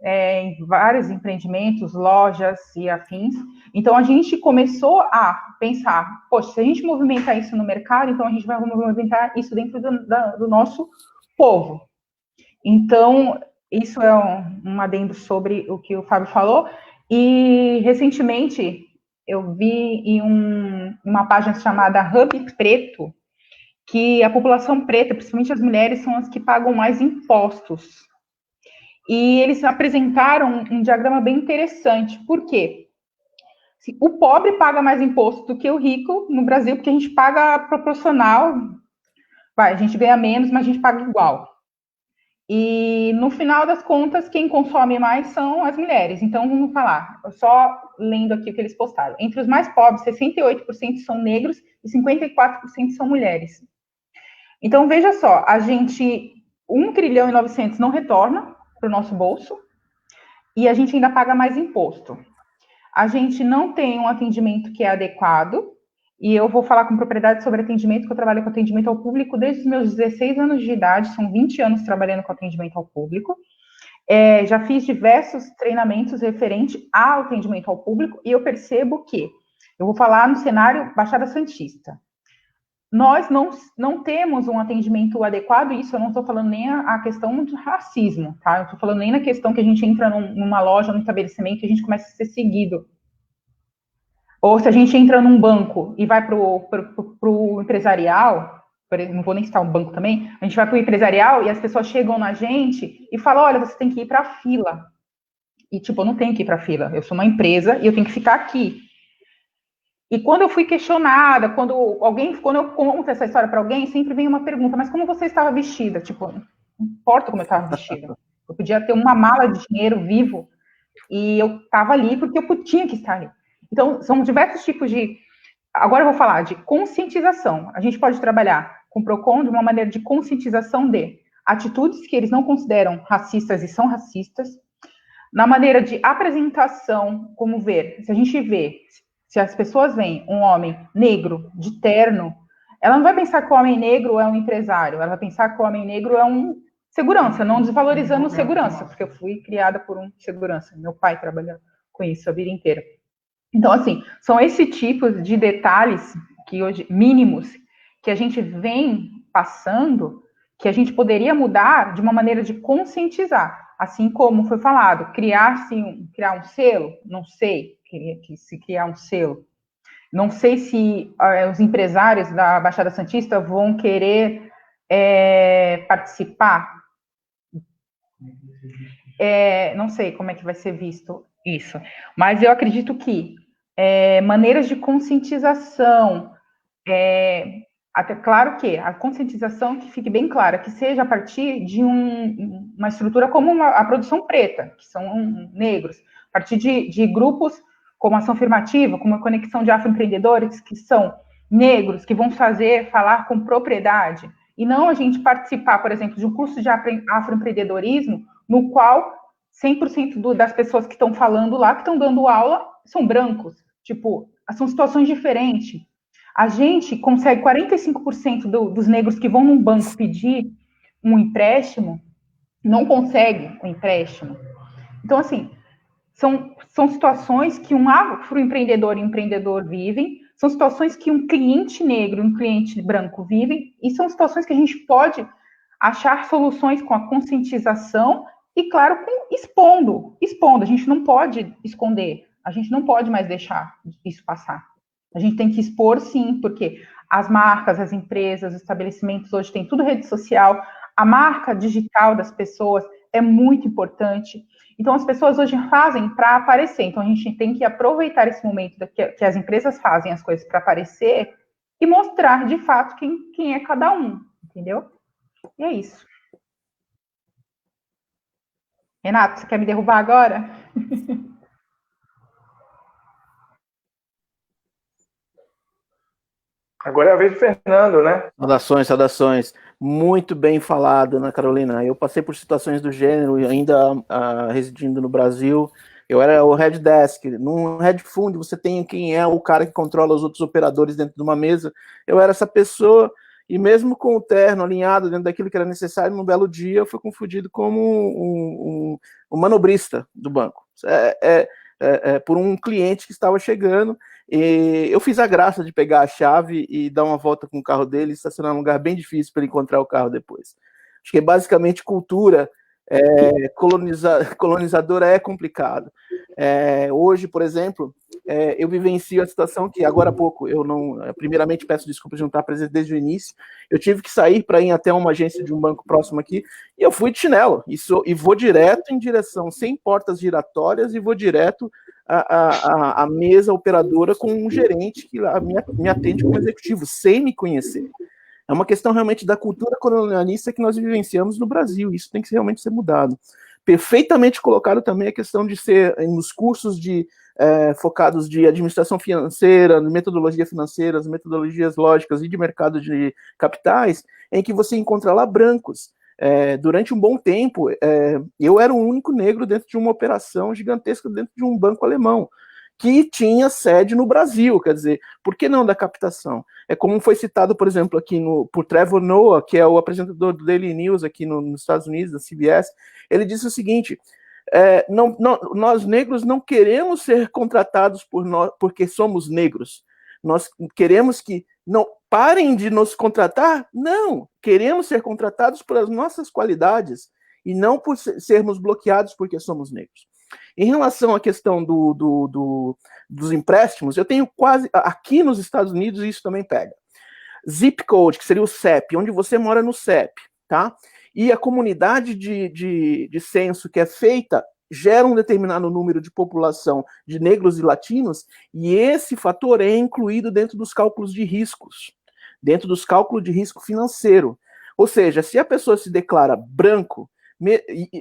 em vários empreendimentos, lojas e afins. Então, a gente começou a pensar, poxa, se a gente movimentar isso no mercado, então a gente vai movimentar isso dentro do nosso povo. Então, isso é um adendo sobre o que o Fábio falou. E, recentemente, eu vi em uma página chamada Hub Preto, que a população preta, principalmente as mulheres, são as que pagam mais impostos. E eles apresentaram um diagrama bem interessante. Por quê? O pobre paga mais imposto do que o rico no Brasil, porque a gente paga proporcional. A gente ganha menos, mas a gente paga igual. E, no final das contas, quem consome mais são as mulheres. Então, vamos falar, só lendo aqui o que eles postaram. Entre os mais pobres, 68% são negros e 54% são mulheres. Então, veja só, a gente, 1 trilhão e 900 não retorna para o nosso bolso, e a gente ainda paga mais imposto. A gente não tem um atendimento que é adequado, e eu vou falar com propriedade sobre atendimento, que eu trabalho com atendimento ao público desde os meus 16 anos de idade, são 20 anos trabalhando com atendimento ao público. Já fiz diversos treinamentos referentes ao atendimento ao público, e eu percebo que, eu vou falar no cenário Baixada Santista, nós não temos um atendimento adequado, isso eu não estou falando nem a questão de racismo, tá? Eu estou falando nem na questão que a gente entra numa loja, num estabelecimento, e a gente começa a ser seguido. Ou se a gente entra num banco e vai para o empresarial, não vou nem citar um banco também, a gente vai para o empresarial e as pessoas chegam na gente e falam, olha, você tem que ir para a fila. E, tipo, eu não tenho que ir para a fila, eu sou uma empresa e eu tenho que ficar aqui. E quando eu fui questionada, quando eu conto essa história para alguém, sempre vem uma pergunta, mas como você estava vestida? Tipo, não importa como eu estava vestida. Eu podia ter uma mala de dinheiro vivo e eu estava ali porque eu tinha que estar ali. Então, são diversos tipos de... Agora eu vou falar de conscientização. A gente pode trabalhar com o PROCON de uma maneira de conscientização de atitudes que eles não consideram racistas e são racistas, na maneira de apresentação, como ver, se a gente vê, se as pessoas veem um homem negro, de terno, ela não vai pensar que o homem negro é um empresário, ela vai pensar que o homem negro é um segurança, não desvalorizando o segurança, porque eu fui criada por um segurança, meu pai trabalhou com isso a vida inteira. Então, assim, são esse tipo de detalhes que hoje, mínimos, que a gente vem passando, que a gente poderia mudar de uma maneira de conscientizar. Assim como foi falado, criar um selo, não sei se criar um selo. Não sei se os empresários da Baixada Santista vão querer participar. Não sei como é que vai ser visto isso. Mas eu acredito que maneiras de conscientização, até claro que a conscientização, que fique bem clara, que seja a partir de uma estrutura como a produção preta, que são negros, a partir de grupos como Ação Afirmativa, como a Conexão de Afroempreendedores, que são negros, que vão falar com propriedade, e não a gente participar, por exemplo, de um curso de afroempreendedorismo, no qual 100% das pessoas que estão falando lá, que estão dando aula, são brancos. Tipo, são situações diferentes. A gente consegue 45% dos negros que vão num banco pedir um empréstimo, não consegue um empréstimo. Então, assim, são situações que um afroempreendedor e empreendedor vivem, são situações que um cliente negro e um cliente branco vivem, e são situações que a gente pode achar soluções com a conscientização e, claro, expondo. A gente não pode esconder, a gente não pode mais deixar isso passar. A gente tem que expor, sim, porque as marcas, as empresas, os estabelecimentos hoje têm tudo rede social, a marca digital das pessoas é muito importante. Então, as pessoas hoje fazem para aparecer. Então, a gente tem que aproveitar esse momento que as empresas fazem as coisas para aparecer e mostrar, de fato, quem é cada um, entendeu? E é isso. Renato, você quer me derrubar agora? Agora é a vez do Fernando, né? Saudações. Muito bem falado, Ana Carolina. Eu passei por situações do gênero, ainda residindo no Brasil. Eu era o head desk. Num hedge fund, você tem quem é o cara que controla os outros operadores dentro de uma mesa. Eu era essa pessoa, e mesmo com o terno alinhado dentro daquilo que era necessário, num belo dia, eu fui confundido como um manobrista do banco. Por um cliente que estava chegando. E eu fiz a graça de pegar a chave e dar uma volta com o carro dele e estacionar num lugar bem difícil para ele encontrar o carro depois. Acho que é basicamente cultura colonizadora é complicado. Hoje, por exemplo, eu vivencio a situação que agora há pouco, primeiramente peço desculpas de não estar presente desde o início, eu tive que sair para ir até uma agência de um banco próximo aqui, e eu fui de chinelo, e vou direto em direção, sem portas giratórias, e vou direto a mesa operadora com um gerente que me atende como executivo, sem me conhecer. É uma questão realmente da cultura colonialista que nós vivenciamos no Brasil, isso tem que realmente ser mudado. Perfeitamente colocado também a questão de ser nos cursos focados de administração financeira, metodologia financeira, as metodologias lógicas e de mercado de capitais, em que você encontra lá brancos. Durante um bom tempo, eu era o único negro dentro de uma operação gigantesca dentro de um banco alemão, que tinha sede no Brasil, quer dizer, por que não da captação? É como foi citado, por exemplo, aqui por Trevor Noah, que é o apresentador do Daily News aqui nos Estados Unidos, da CBS, ele disse o seguinte, nós negros não queremos ser contratados porque somos negros, Nós queremos que não parem de nos contratar? Não, queremos ser contratados pelas nossas qualidades e não por sermos bloqueados porque somos negros. Em relação à questão dos empréstimos, eu tenho quase, aqui nos Estados Unidos isso também pega. Zip Code, que seria o CEP, onde você mora no CEP, tá? E a comunidade de censo que é feita gera um determinado número de população de negros e latinos, e esse fator é incluído dentro dos cálculos de riscos, dentro dos cálculos de risco financeiro. Ou seja, se a pessoa se declara branco,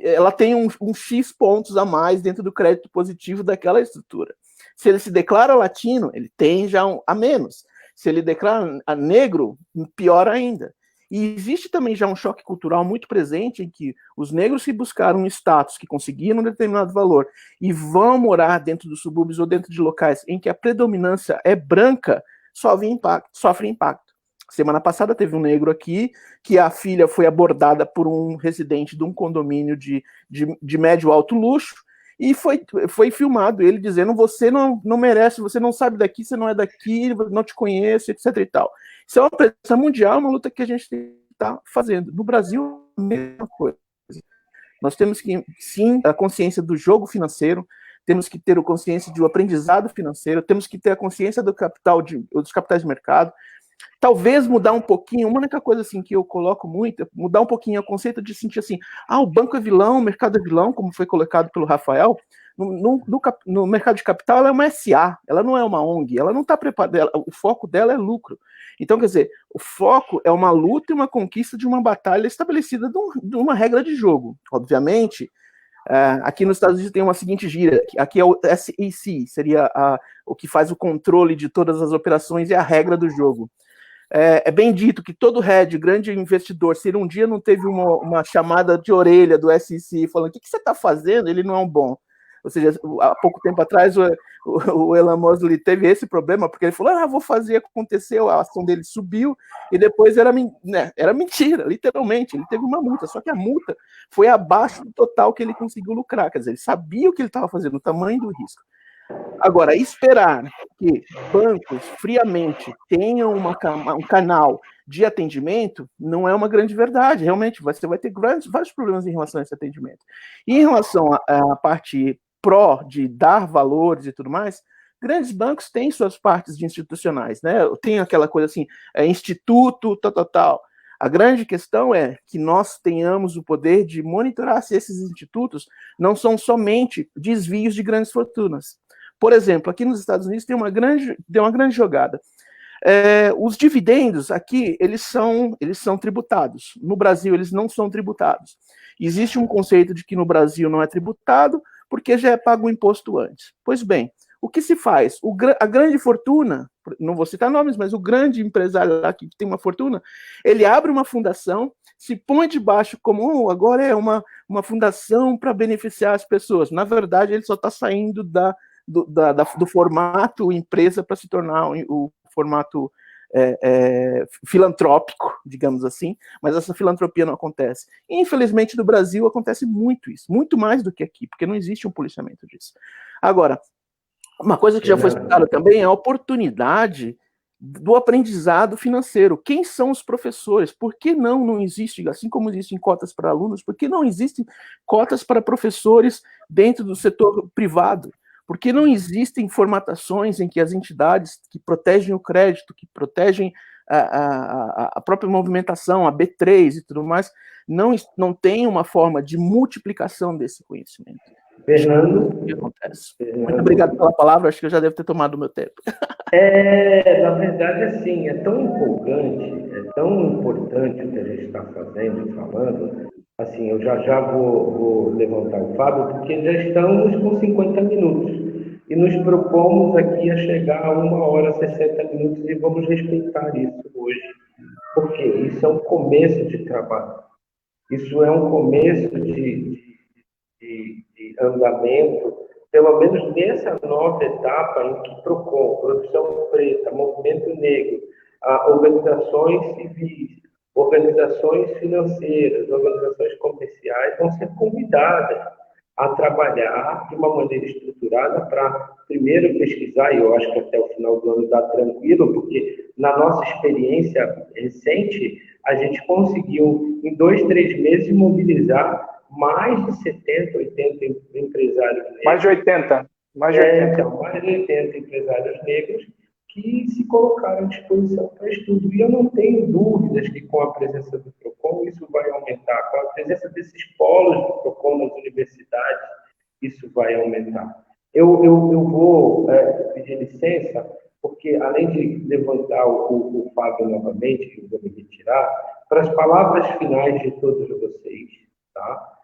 ela tem um X pontos a mais dentro do crédito positivo daquela estrutura. Se ele se declara latino, ele tem já a menos. Se ele declara negro, pior ainda. E existe também já um choque cultural muito presente em que os negros que buscaram um status, que conseguiram um determinado valor e vão morar dentro dos subúrbios ou dentro de locais em que a predominância é branca, sofrem impacto. Semana passada teve um negro aqui que a filha foi abordada por um residente de um condomínio de médio alto luxo e foi filmado ele dizendo: você não merece, você não sabe daqui, você não é daqui, não te conheço, etc e tal. Isso é uma pressão mundial, uma luta que a gente está fazendo. No Brasil, a mesma coisa. Nós temos que, sim, a consciência do jogo financeiro, temos que ter a consciência do aprendizado financeiro, temos que ter a consciência dos capitais de mercado. Talvez mudar um pouquinho, uma única coisa assim que eu coloco muito, mudar um pouquinho o conceito de sentir assim, o banco é vilão, o mercado é vilão, como foi colocado pelo Rafael. No mercado de capital, ela é uma SA, ela não é uma ONG, ela não está preparada, o foco dela é lucro. Então, quer dizer, o foco é uma luta e uma conquista de uma batalha estabelecida de uma regra de jogo. Obviamente, aqui nos Estados Unidos tem uma seguinte gíria, aqui é o SEC, seria o que faz o controle de todas as operações e a regra do jogo. É bem dito que todo hedge, grande investidor, se ele um dia não teve uma chamada de orelha do SEC falando: o que você está fazendo? Ele não é um bom. Ou seja, há pouco tempo atrás o Elon Musk teve esse problema, porque ele falou: vou fazer, aconteceu, a ação dele subiu, e depois era mentira, literalmente, ele teve uma multa, só que a multa foi abaixo do total que ele conseguiu lucrar, quer dizer, ele sabia o que ele estava fazendo, o tamanho do risco. Agora, esperar que bancos friamente tenham um canal de atendimento não é uma grande verdade. Realmente, você vai ter vários problemas em relação a esse atendimento. E em relação à parte pró de dar valores e tudo mais, grandes bancos têm suas partes de institucionais, né? Tem aquela coisa assim, instituto, tal. A grande questão é que nós tenhamos o poder de monitorar se esses institutos não são somente desvios de grandes fortunas. Por exemplo, aqui nos Estados Unidos tem uma grande jogada. Os dividendos aqui, eles são tributados. No Brasil, eles não são tributados. Existe um conceito de que no Brasil não é tributado porque já é pago o imposto antes. Pois bem, o que se faz? A grande fortuna, não vou citar nomes, mas o grande empresário lá que tem uma fortuna, ele abre uma fundação, se põe debaixo como agora é uma fundação para beneficiar as pessoas. Na verdade, ele só está saindo do formato empresa para se tornar o formato filantrópico, digamos assim, mas essa filantropia não acontece. Infelizmente, no Brasil acontece muito isso, muito mais do que aqui, porque não existe um policiamento disso. Agora, uma coisa que já foi citada também é a oportunidade do aprendizado financeiro. Quem são os professores? Por que não existe, assim como existem cotas para alunos, por que não existem cotas para professores dentro do setor privado? Porque não existem formatações em que as entidades que protegem o crédito, que protegem a própria movimentação, a B3 e tudo mais, não tem uma forma de multiplicação desse conhecimento. Fernando? O que acontece? Muito obrigado pela palavra, acho que eu já devo ter tomado o meu tempo. Na verdade, assim, é tão empolgante, é tão importante o que a gente está fazendo, falando. Assim, eu já vou levantar o Fábio, porque já estamos com 50 minutos e nos propomos aqui a chegar a 1 hora e 60 minutos e vamos respeitar isso hoje, porque isso é um começo de trabalho, isso é um começo de andamento, pelo menos nessa nova etapa em que PROCON, Produção Preta, Movimento Negro, organizações civis, organizações financeiras, organizações comerciais vão ser convidadas a trabalhar de uma maneira estruturada para, primeiro, pesquisar, e eu acho que até o final do ano está tranquilo, porque na nossa experiência recente, a gente conseguiu, em 2, 3 meses, mobilizar mais de 70, 80 empresários negros. Mais de 80. Mais de 80. Então, mais de 80 empresários negros que se colocaram à disposição para estudo. E eu não tenho dúvidas que com a presença do PROCON isso vai aumentar. Com a presença desses polos do PROCON nas universidades, isso vai aumentar. Eu vou pedir licença, porque além de levantar o Fábio novamente, que eu vou me retirar, para as palavras finais de todos vocês, tá?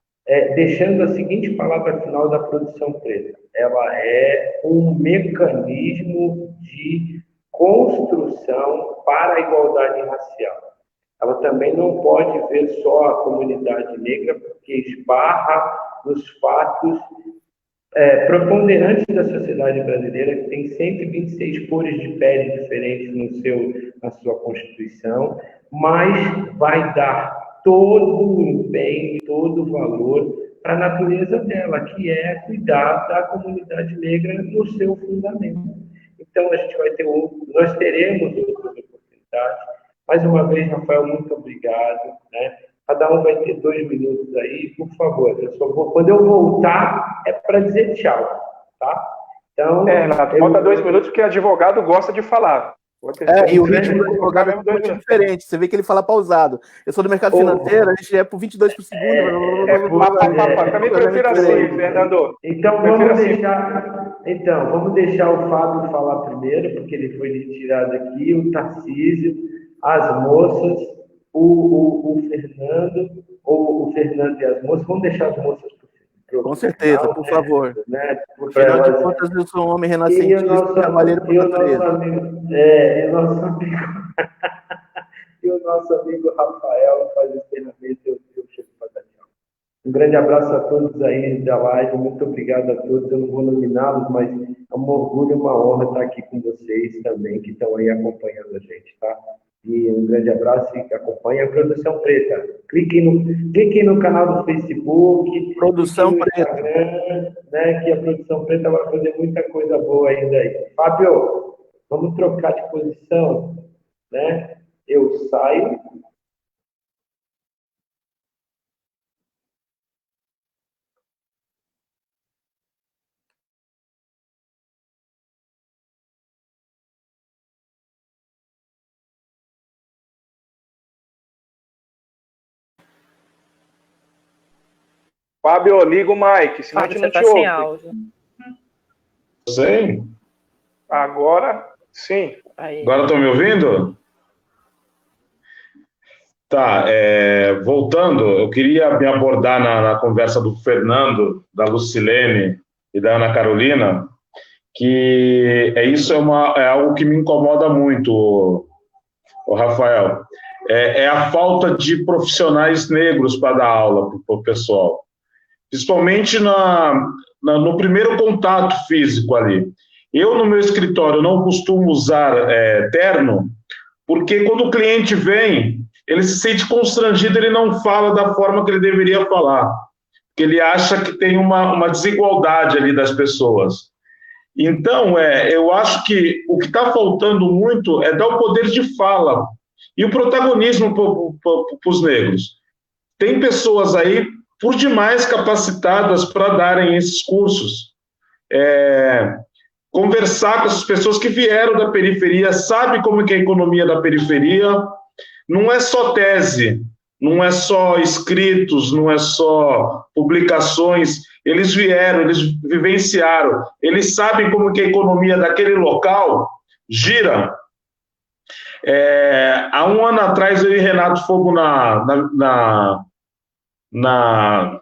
Deixando a seguinte palavra final da Produção Preta. Ela é um mecanismo de construção para a igualdade racial. Ela também não pode ver só a comunidade negra, porque esbarra nos fatos preponderantes da sociedade brasileira, que tem 126 cores de pele diferentes na sua Constituição, mas vai dar todo o empenho, todo o valor para a natureza dela, que é cuidar da comunidade negra no seu fundamento. Então, a gente vai ter nós teremos outras oportunidades. Mais uma vez, Rafael, muito obrigado, né? Cada um vai ter 2 minutos aí, por favor. Quando eu voltar, é para dizer tchau, tá? Então, Renato, falta 2 minutos, porque advogado gosta de falar. E o ritmo do advogado é muito diferente. Você vê que ele fala pausado. Eu sou do mercado financeiro, a gente é por 22 por segundo. Também prefiro assim, Fernando. Então, vamos deixar o Fábio falar primeiro, porque ele foi retirado aqui, o Tarcísio, as moças, o Fernando, ou o Fernando e as moças. Vamos deixar as moças com certeza, final, por favor. Né? Afinal de contas, eu sou um homem renascentista, trabalhando por natureza. E o nosso amigo Rafael faz esse treinamento, eu chego para dar tchau. Um grande abraço a todos aí da live, muito obrigado a todos. Eu não vou nominá-los, mas é um orgulho e uma honra estar aqui com vocês também, que estão aí acompanhando a gente, tá? E um grande abraço e acompanhe a Produção Preta. Cliquem no canal do Facebook. Produção Preta. Instagram, né, que a Produção Preta vai fazer muita coisa boa ainda aí. Fábio, vamos trocar de posição, né? Eu saio. Fábio, liga o mic, senão a gente não te ouve. Sem áudio. Sim. Agora, sim. Aí. Agora estão me ouvindo? Tá, voltando, eu queria me abordar na conversa do Fernando, da Lucilene e da Ana Carolina, que isso é algo que me incomoda muito, o Rafael. É a falta de profissionais negros para dar aula para o pessoal. Principalmente no primeiro contato físico ali. Eu, no meu escritório, não costumo usar terno, porque quando o cliente vem, ele se sente constrangido, ele não fala da forma que ele deveria falar, porque ele acha que tem uma desigualdade ali das pessoas. Então, eu acho que o que está faltando muito é dar o poder de fala e o protagonismo para os negros. Tem pessoas aí por demais capacitadas para darem esses cursos. Conversar com essas pessoas que vieram da periferia, sabe como que é a economia da periferia, não é só tese, não é só escritos, não é só publicações, eles vieram, eles vivenciaram, eles sabem como que a economia daquele local gira. Há um ano atrás, eu e Renato fomos na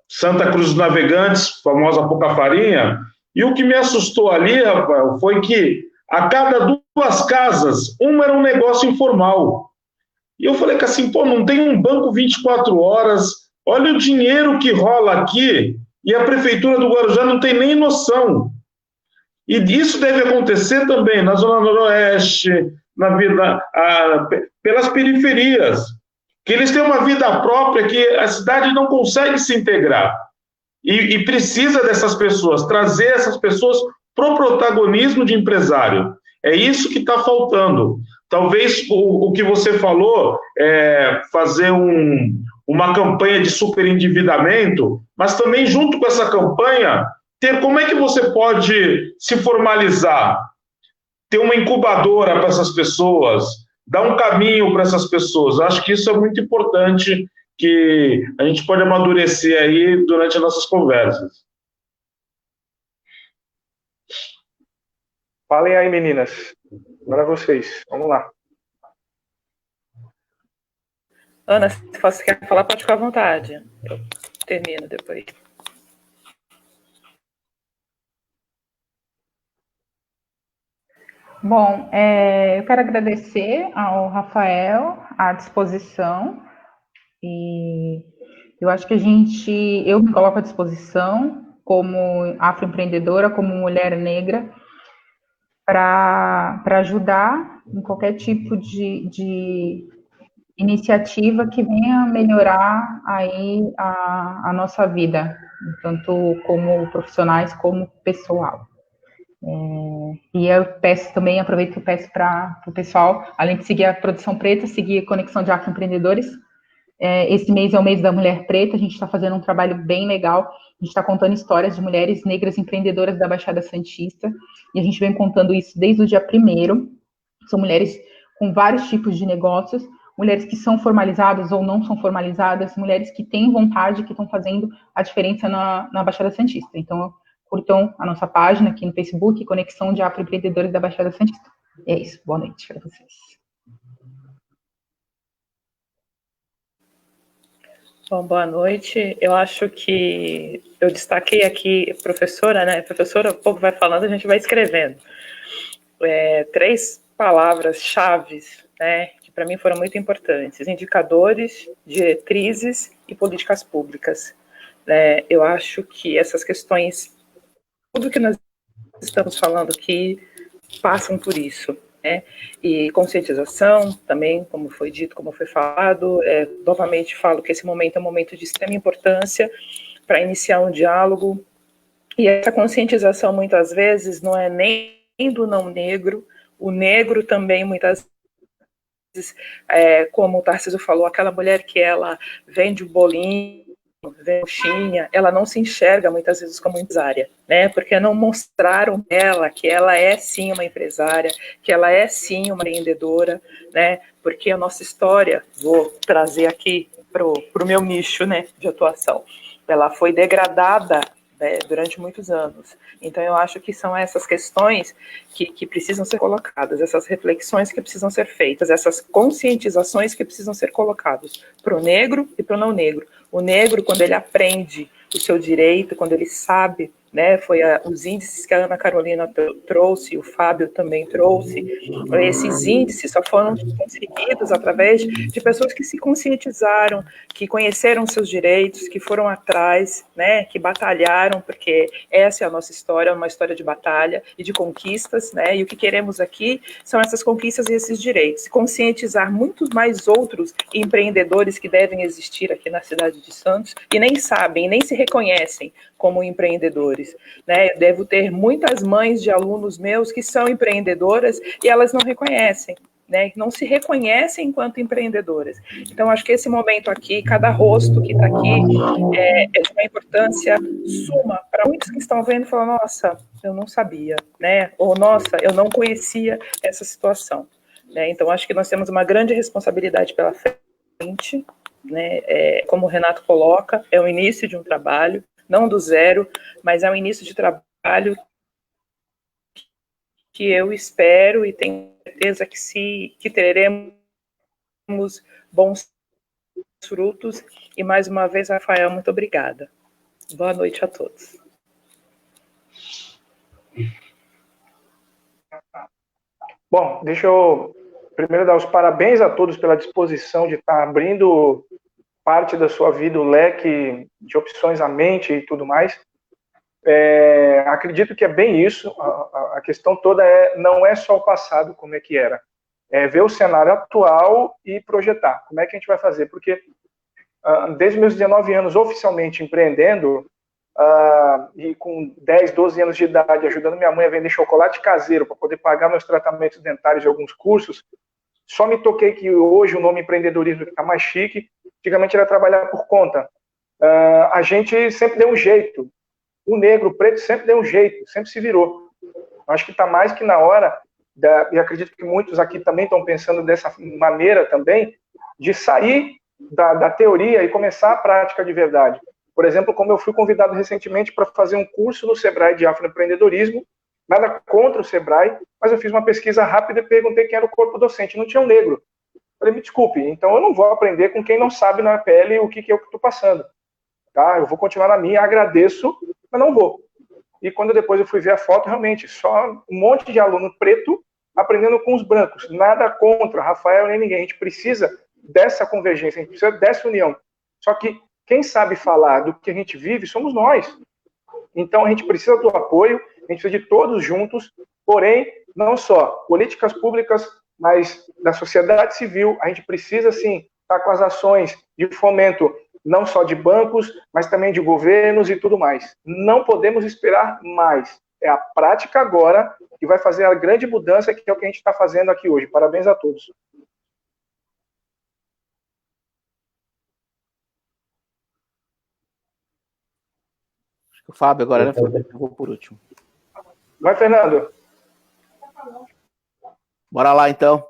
Santa Cruz dos Navegantes, famosa Pouca Farinha, e o que me assustou ali, Rafael, foi que a cada 2 casas, uma era um negócio informal. E eu falei que assim, não tem um banco 24 horas, olha o dinheiro que rola aqui, e a Prefeitura do Guarujá não tem nem noção. E isso deve acontecer também na Zona Noroeste, pelas periferias, que eles têm uma vida própria que a cidade não consegue se integrar. e precisa dessas pessoas, trazer essas pessoas para o protagonismo de empresário. É isso que está faltando. Talvez o que você falou é fazer uma campanha de superendividamento, mas também junto com essa campanha, ter como é que você pode se formalizar, ter uma incubadora para essas pessoas, dar um caminho para essas pessoas. Eu acho que isso é muito importante, que a gente pode amadurecer aí durante as nossas conversas. Falem aí, meninas. Agora vocês. Vamos lá. Ana, se você quer falar, pode ficar à vontade. Eu termino depois. Bom, eu quero agradecer ao Rafael a disposição, e eu acho que eu me coloco à disposição como afroempreendedora, como mulher negra, para ajudar em qualquer tipo de iniciativa que venha melhorar aí a nossa vida, tanto como profissionais como pessoal. E eu peço também, aproveito que eu peço para o pessoal, além de seguir a Produção Preta, seguir a Conexão de Afroempreendedores. Esse mês é o mês da Mulher Preta, a gente está fazendo um trabalho bem legal, a gente está contando histórias de mulheres negras empreendedoras da Baixada Santista, e a gente vem contando isso desde o dia 1º. São mulheres com vários tipos de negócios, mulheres que são formalizadas ou não são formalizadas, mulheres que têm vontade, que estão fazendo a diferença na Baixada Santista. Então, curtam a nossa página aqui no Facebook, Conexão de Afroempreendedores da Baixada Santista. É isso, boa noite para vocês. Bom, boa noite. Eu acho que eu destaquei aqui, professora, né? Professora, o povo vai falando, a gente vai escrevendo. 3 palavras-chave, né, que para mim foram muito importantes: indicadores, diretrizes e políticas públicas. Eu acho que essas questões, tudo que nós estamos falando aqui, passam por isso, né? E conscientização também, como foi dito, como foi falado. Novamente falo que esse momento é um momento de extrema importância para iniciar um diálogo, e essa conscientização muitas vezes não é nem do não negro, o negro também muitas vezes, como o Tarcísio falou, aquela mulher que ela vende o bolinho, vende coxinha, ela não se enxerga muitas vezes como empresária, né? Porque não mostraram ela que ela é sim uma empresária, que ela é sim uma empreendedora, né? Porque a nossa história, vou trazer aqui para o meu nicho, né, de atuação, ela foi degradada durante muitos anos. Então, eu acho que são essas questões que precisam ser colocadas, essas reflexões que precisam ser feitas, essas conscientizações que precisam ser colocadas para o negro e para o não negro. O negro, quando ele aprende o seu direito, quando ele sabe, né, foi os índices que a Ana Carolina trouxe, o Fábio também trouxe, esses índices só foram conseguidos através de pessoas que se conscientizaram, que conheceram seus direitos, que foram atrás, né, que batalharam, porque essa é a nossa história, uma história de batalha e de conquistas, né, e o que queremos aqui são essas conquistas e esses direitos, conscientizar muitos mais outros empreendedores que devem existir aqui na cidade de Santos e nem sabem, nem se reconhecem como empreendedores, né? Eu devo ter muitas mães de alunos meus que são empreendedoras e elas não reconhecem, né? Não se reconhecem enquanto empreendedoras. Então, acho que esse momento aqui, cada rosto que está aqui, é de uma importância suma para muitos que estão vendo e falam: nossa, eu não sabia, né? Ou nossa, eu não conhecia essa situação, né? Então, acho que nós temos uma grande responsabilidade pela frente, né? Como o Renato coloca, é o início de um trabalho, não do zero, mas é um início de trabalho que eu espero e tenho certeza que teremos bons frutos. E mais uma vez, Rafael, muito obrigada. Boa noite a todos. Bom, deixa eu primeiro dar os parabéns a todos pela disposição de estar abrindo parte da sua vida, o leque de opções à mente e tudo mais. Acredito que é bem isso. A questão toda não é só o passado, como é que era. É ver o cenário atual e projetar. Como é que a gente vai fazer? Porque desde meus 19 anos oficialmente empreendendo, e com 10, 12 anos de idade, ajudando minha mãe a vender chocolate caseiro para poder pagar meus tratamentos dentários e alguns cursos, só me toquei que hoje o nome empreendedorismo está mais chique. Antigamente era trabalhar por conta. A gente sempre deu um jeito. O negro, o preto sempre deu um jeito, sempre se virou. Acho que está mais que na hora, e acredito que muitos aqui também estão pensando dessa maneira também, de sair da teoria e começar a prática de verdade. Por exemplo, como eu fui convidado recentemente para fazer um curso no Sebrae de afroempreendedorismo, nada contra o Sebrae, mas eu fiz uma pesquisa rápida e perguntei quem era o corpo docente. Não tinha um negro. Falei, me desculpe, então eu não vou aprender com quem não sabe na pele o que é o que estou passando. Tá? Eu vou continuar na minha, agradeço, mas não vou. E quando depois eu fui ver a foto, realmente, só um monte de aluno preto aprendendo com os brancos. Nada contra Rafael nem ninguém. A gente precisa dessa convergência, a gente precisa dessa união. Só que quem sabe falar do que a gente vive somos nós. Então a gente precisa do apoio, a gente precisa de todos juntos, porém, não só políticas públicas, mas da sociedade civil. A gente precisa, sim, estar com as ações de fomento, não só de bancos, mas também de governos e tudo mais. Não podemos esperar mais. É a prática agora que vai fazer a grande mudança, que é o que a gente está fazendo aqui hoje. Parabéns a todos. Acho que o Fábio agora, né? Eu vou por último. Vai, Fernando. Bora lá, então.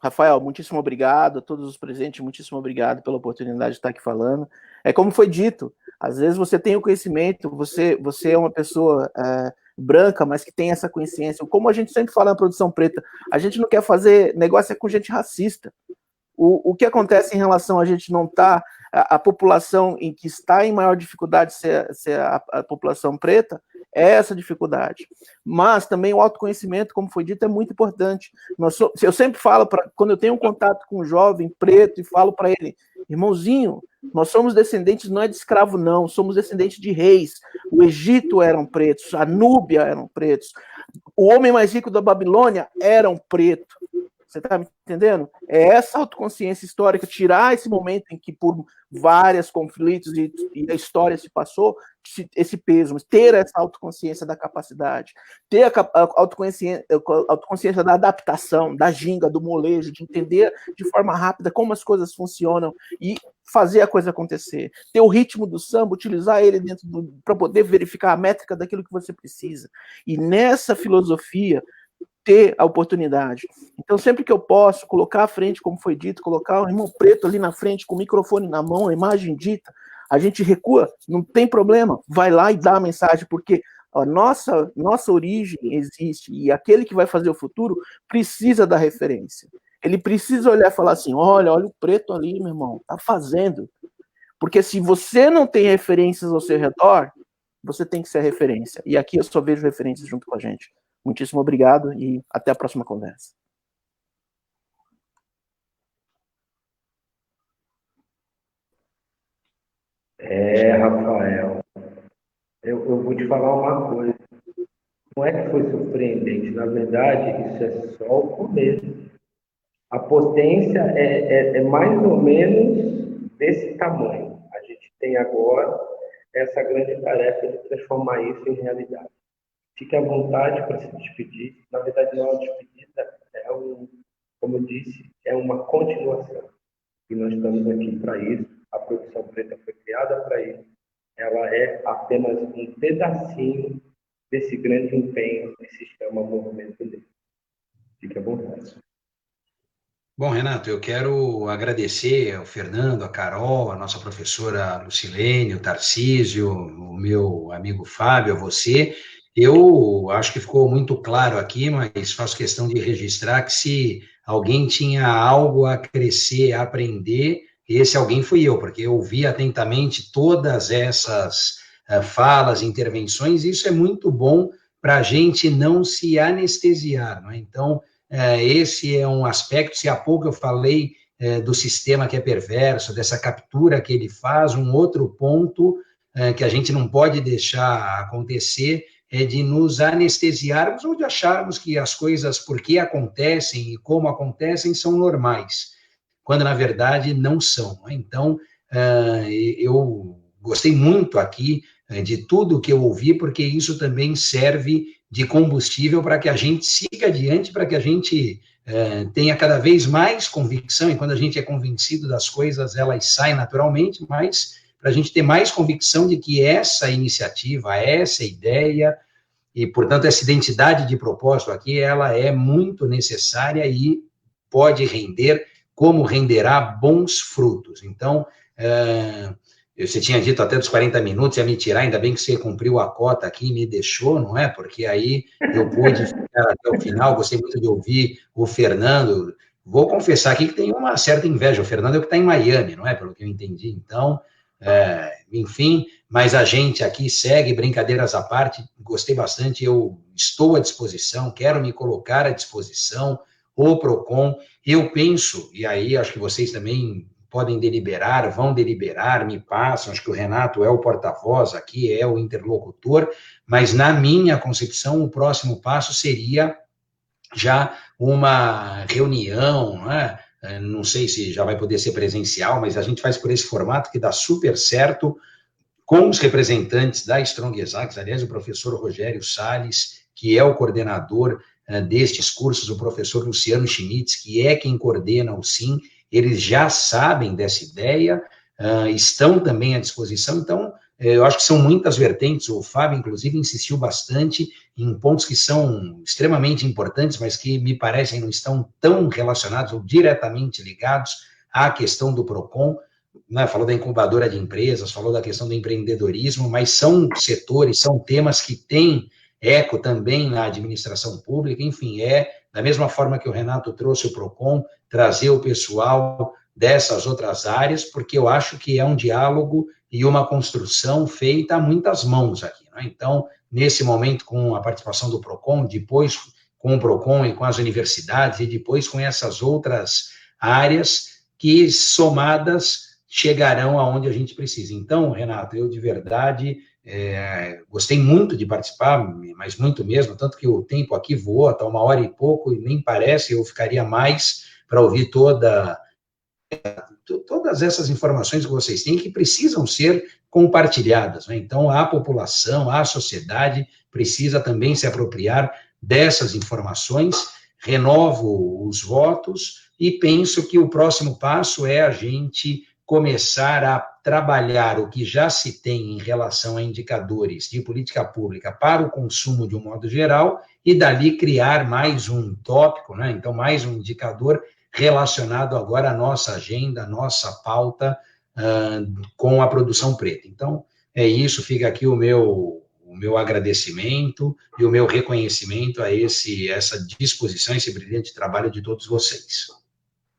Rafael, muitíssimo obrigado a todos os presentes, muitíssimo obrigado pela oportunidade de estar aqui falando. Como foi dito, às vezes você tem o conhecimento, você é uma pessoa branca, mas que tem essa consciência. Como a gente sempre fala na produção preta, a gente não quer fazer negócio com gente racista. O que acontece em relação a gente não estar, a população em que está em maior dificuldade ser a população preta, é essa dificuldade. Mas também o autoconhecimento, como foi dito, é muito importante. Eu sempre falo, quando eu tenho um contato com um jovem preto, e falo para ele, irmãozinho, nós somos descendentes, não é de escravo não, somos descendentes de reis. O Egito eram pretos, a Núbia eram pretos, o homem mais rico da Babilônia era um preto. Você está me entendendo? É essa autoconsciência histórica, tirar esse momento em que por vários conflitos e a história se passou, esse peso, mas ter essa autoconsciência da capacidade, ter a autoconsciência da adaptação, da ginga, do molejo, de entender de forma rápida como as coisas funcionam e fazer a coisa acontecer. Ter o ritmo do samba, utilizar ele para poder verificar a métrica daquilo que você precisa. E nessa filosofia, ter a oportunidade. Então, sempre que eu posso, colocar à frente, como foi dito, colocar o irmão preto ali na frente, com o microfone na mão, a imagem dita, a gente recua, não tem problema, vai lá e dá a mensagem, porque a nossa origem existe, e aquele que vai fazer o futuro precisa da referência. Ele precisa olhar e falar assim, olha o preto ali, meu irmão, tá fazendo. Porque se você não tem referências ao seu redor, você tem que ser a referência. E aqui eu só vejo referências junto com a gente. Muitíssimo obrigado e até a próxima conversa. Rafael, eu vou te falar uma coisa. Não é que foi surpreendente, na verdade, isso é só o começo. A potência é mais ou menos desse tamanho. A gente tem agora essa grande tarefa de transformar isso em realidade. Fique à vontade para se despedir. Na verdade, não é uma despedida, como eu disse, é uma continuação. E nós estamos aqui para isso. A Produção Preta foi criada para isso. Ela é apenas um pedacinho desse grande empenho que se chama Movimento Negro. Fique à vontade. Bom, Renato, eu quero agradecer ao Fernando, a Carol, a nossa professora Lucilene, o Tarcísio, o meu amigo Fábio, a você. Eu acho que ficou muito claro aqui, mas faço questão de registrar que se alguém tinha algo a crescer, a aprender, esse alguém fui eu, porque eu ouvi atentamente todas essas falas, intervenções, e isso é muito bom para a gente não se anestesiar, não é? Então, esse é um aspecto, se há pouco eu falei do sistema que é perverso, dessa captura que ele faz, um outro ponto que a gente não pode deixar acontecer é de nos anestesiarmos ou de acharmos que as coisas, porque acontecem e como acontecem, são normais, quando na verdade não são. Então, eu gostei muito aqui de tudo que eu ouvi, porque isso também serve de combustível para que a gente siga adiante, para que a gente tenha cada vez mais convicção, e quando a gente é convencido das coisas, elas saem naturalmente, mas para a gente ter mais convicção de que essa iniciativa, essa ideia, e, portanto, essa identidade de propósito aqui, ela é muito necessária e pode render, como renderá, bons frutos. Então, você tinha dito até dos 40 minutos, ia me tirar, ainda bem que você cumpriu a cota aqui e me deixou, não é? Porque aí eu pude ficar até o final, gostei muito de ouvir o Fernando. Vou confessar aqui que tem uma certa inveja, o Fernando é o que está em Miami, não é? Pelo que eu entendi. Então, enfim, mas a gente aqui segue, brincadeiras à parte, gostei bastante, eu estou à disposição, quero me colocar à disposição, o PROCON, eu penso, e aí acho que vocês também podem deliberar, vão deliberar, me passam, acho que o Renato é o porta-voz aqui, é o interlocutor, mas na minha concepção, o próximo passo seria já uma reunião, né? Não sei se já vai poder ser presencial, mas a gente faz por esse formato que dá super certo, com os representantes da Strong Exacs, aliás, o professor Rogério Salles, que é o coordenador destes cursos, o professor Luciano Schmitz, que é quem coordena o SIM, eles já sabem dessa ideia, estão também à disposição, então, eu acho que são muitas vertentes, o Fábio, inclusive, insistiu bastante em pontos que são extremamente importantes, mas que me parecem não estão tão relacionados ou diretamente ligados à questão do PROCON, né? Falou da incubadora de empresas, falou da questão do empreendedorismo, mas são setores, são temas que têm eco também na administração pública, enfim, da mesma forma que o Renato trouxe o PROCON, trazer o pessoal dessas outras áreas, porque eu acho que é um diálogo e uma construção feita a muitas mãos aqui, né? Então, nesse momento, com a participação do PROCON, depois com o PROCON e com as universidades, e depois com essas outras áreas que, somadas, chegarão aonde a gente precisa. Então, Renato, eu de verdade gostei muito de participar, mas muito mesmo, tanto que o tempo aqui voou, está 1h e pouco, e nem parece, eu ficaria mais para ouvir todas essas informações que vocês têm, que precisam ser compartilhadas, né? Então, a população, a sociedade precisa também se apropriar dessas informações, renovo os votos e penso que o próximo passo é a gente começar a trabalhar o que já se tem em relação a indicadores de política pública para o consumo de um modo geral e dali criar mais um tópico, né? Então, mais um indicador relacionado agora à nossa agenda, à nossa pauta com a produção preta. Então, é isso, fica aqui o meu agradecimento e o meu reconhecimento a essa disposição, esse brilhante trabalho de todos vocês.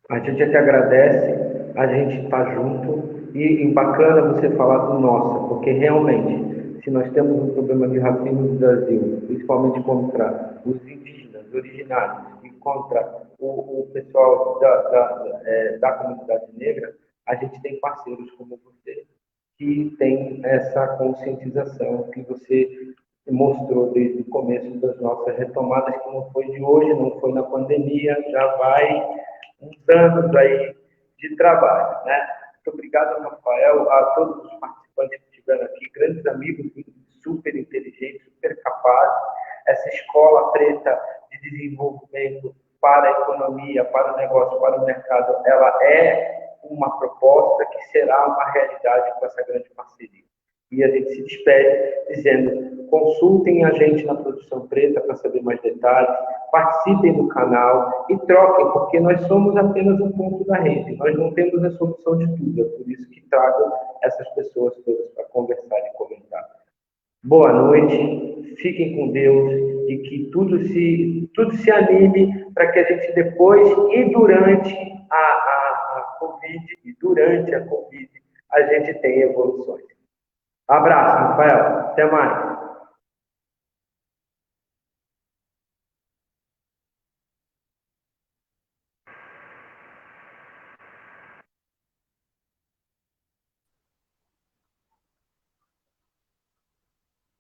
A gente é que agradece, a gente está junto, e bacana você falar do nossa, porque realmente, se nós temos um problema de racismo no Brasil, principalmente contra os indígenas, originários, e contra o pessoal da comunidade negra, a gente tem parceiros como você, que tem essa conscientização que você mostrou desde o começo das nossas retomadas, que não foi de hoje, não foi na pandemia, já vai uns anos aí de trabalho, né? Muito obrigado, Rafael, a todos os participantes que estiveram aqui, grandes amigos, super inteligentes, super capazes. Essa escola preta de desenvolvimento para a economia, para o negócio, para o mercado, ela é uma proposta que será uma realidade com essa grande parceria. E a gente se despede dizendo, consultem a gente na Produção Preta para saber mais detalhes, participem do canal e troquem, porque nós somos apenas um ponto da rede, nós não temos a solução de tudo, é por isso que trago essas pessoas todas para conversar e comentar. Boa noite, fiquem com Deus e que tudo se anime para que a gente depois e durante a Covid, a gente tenha evoluções. Abraço, Rafael. Até mais.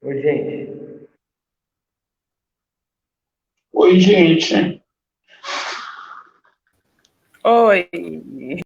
Oi, gente. Oi, gente. Oi.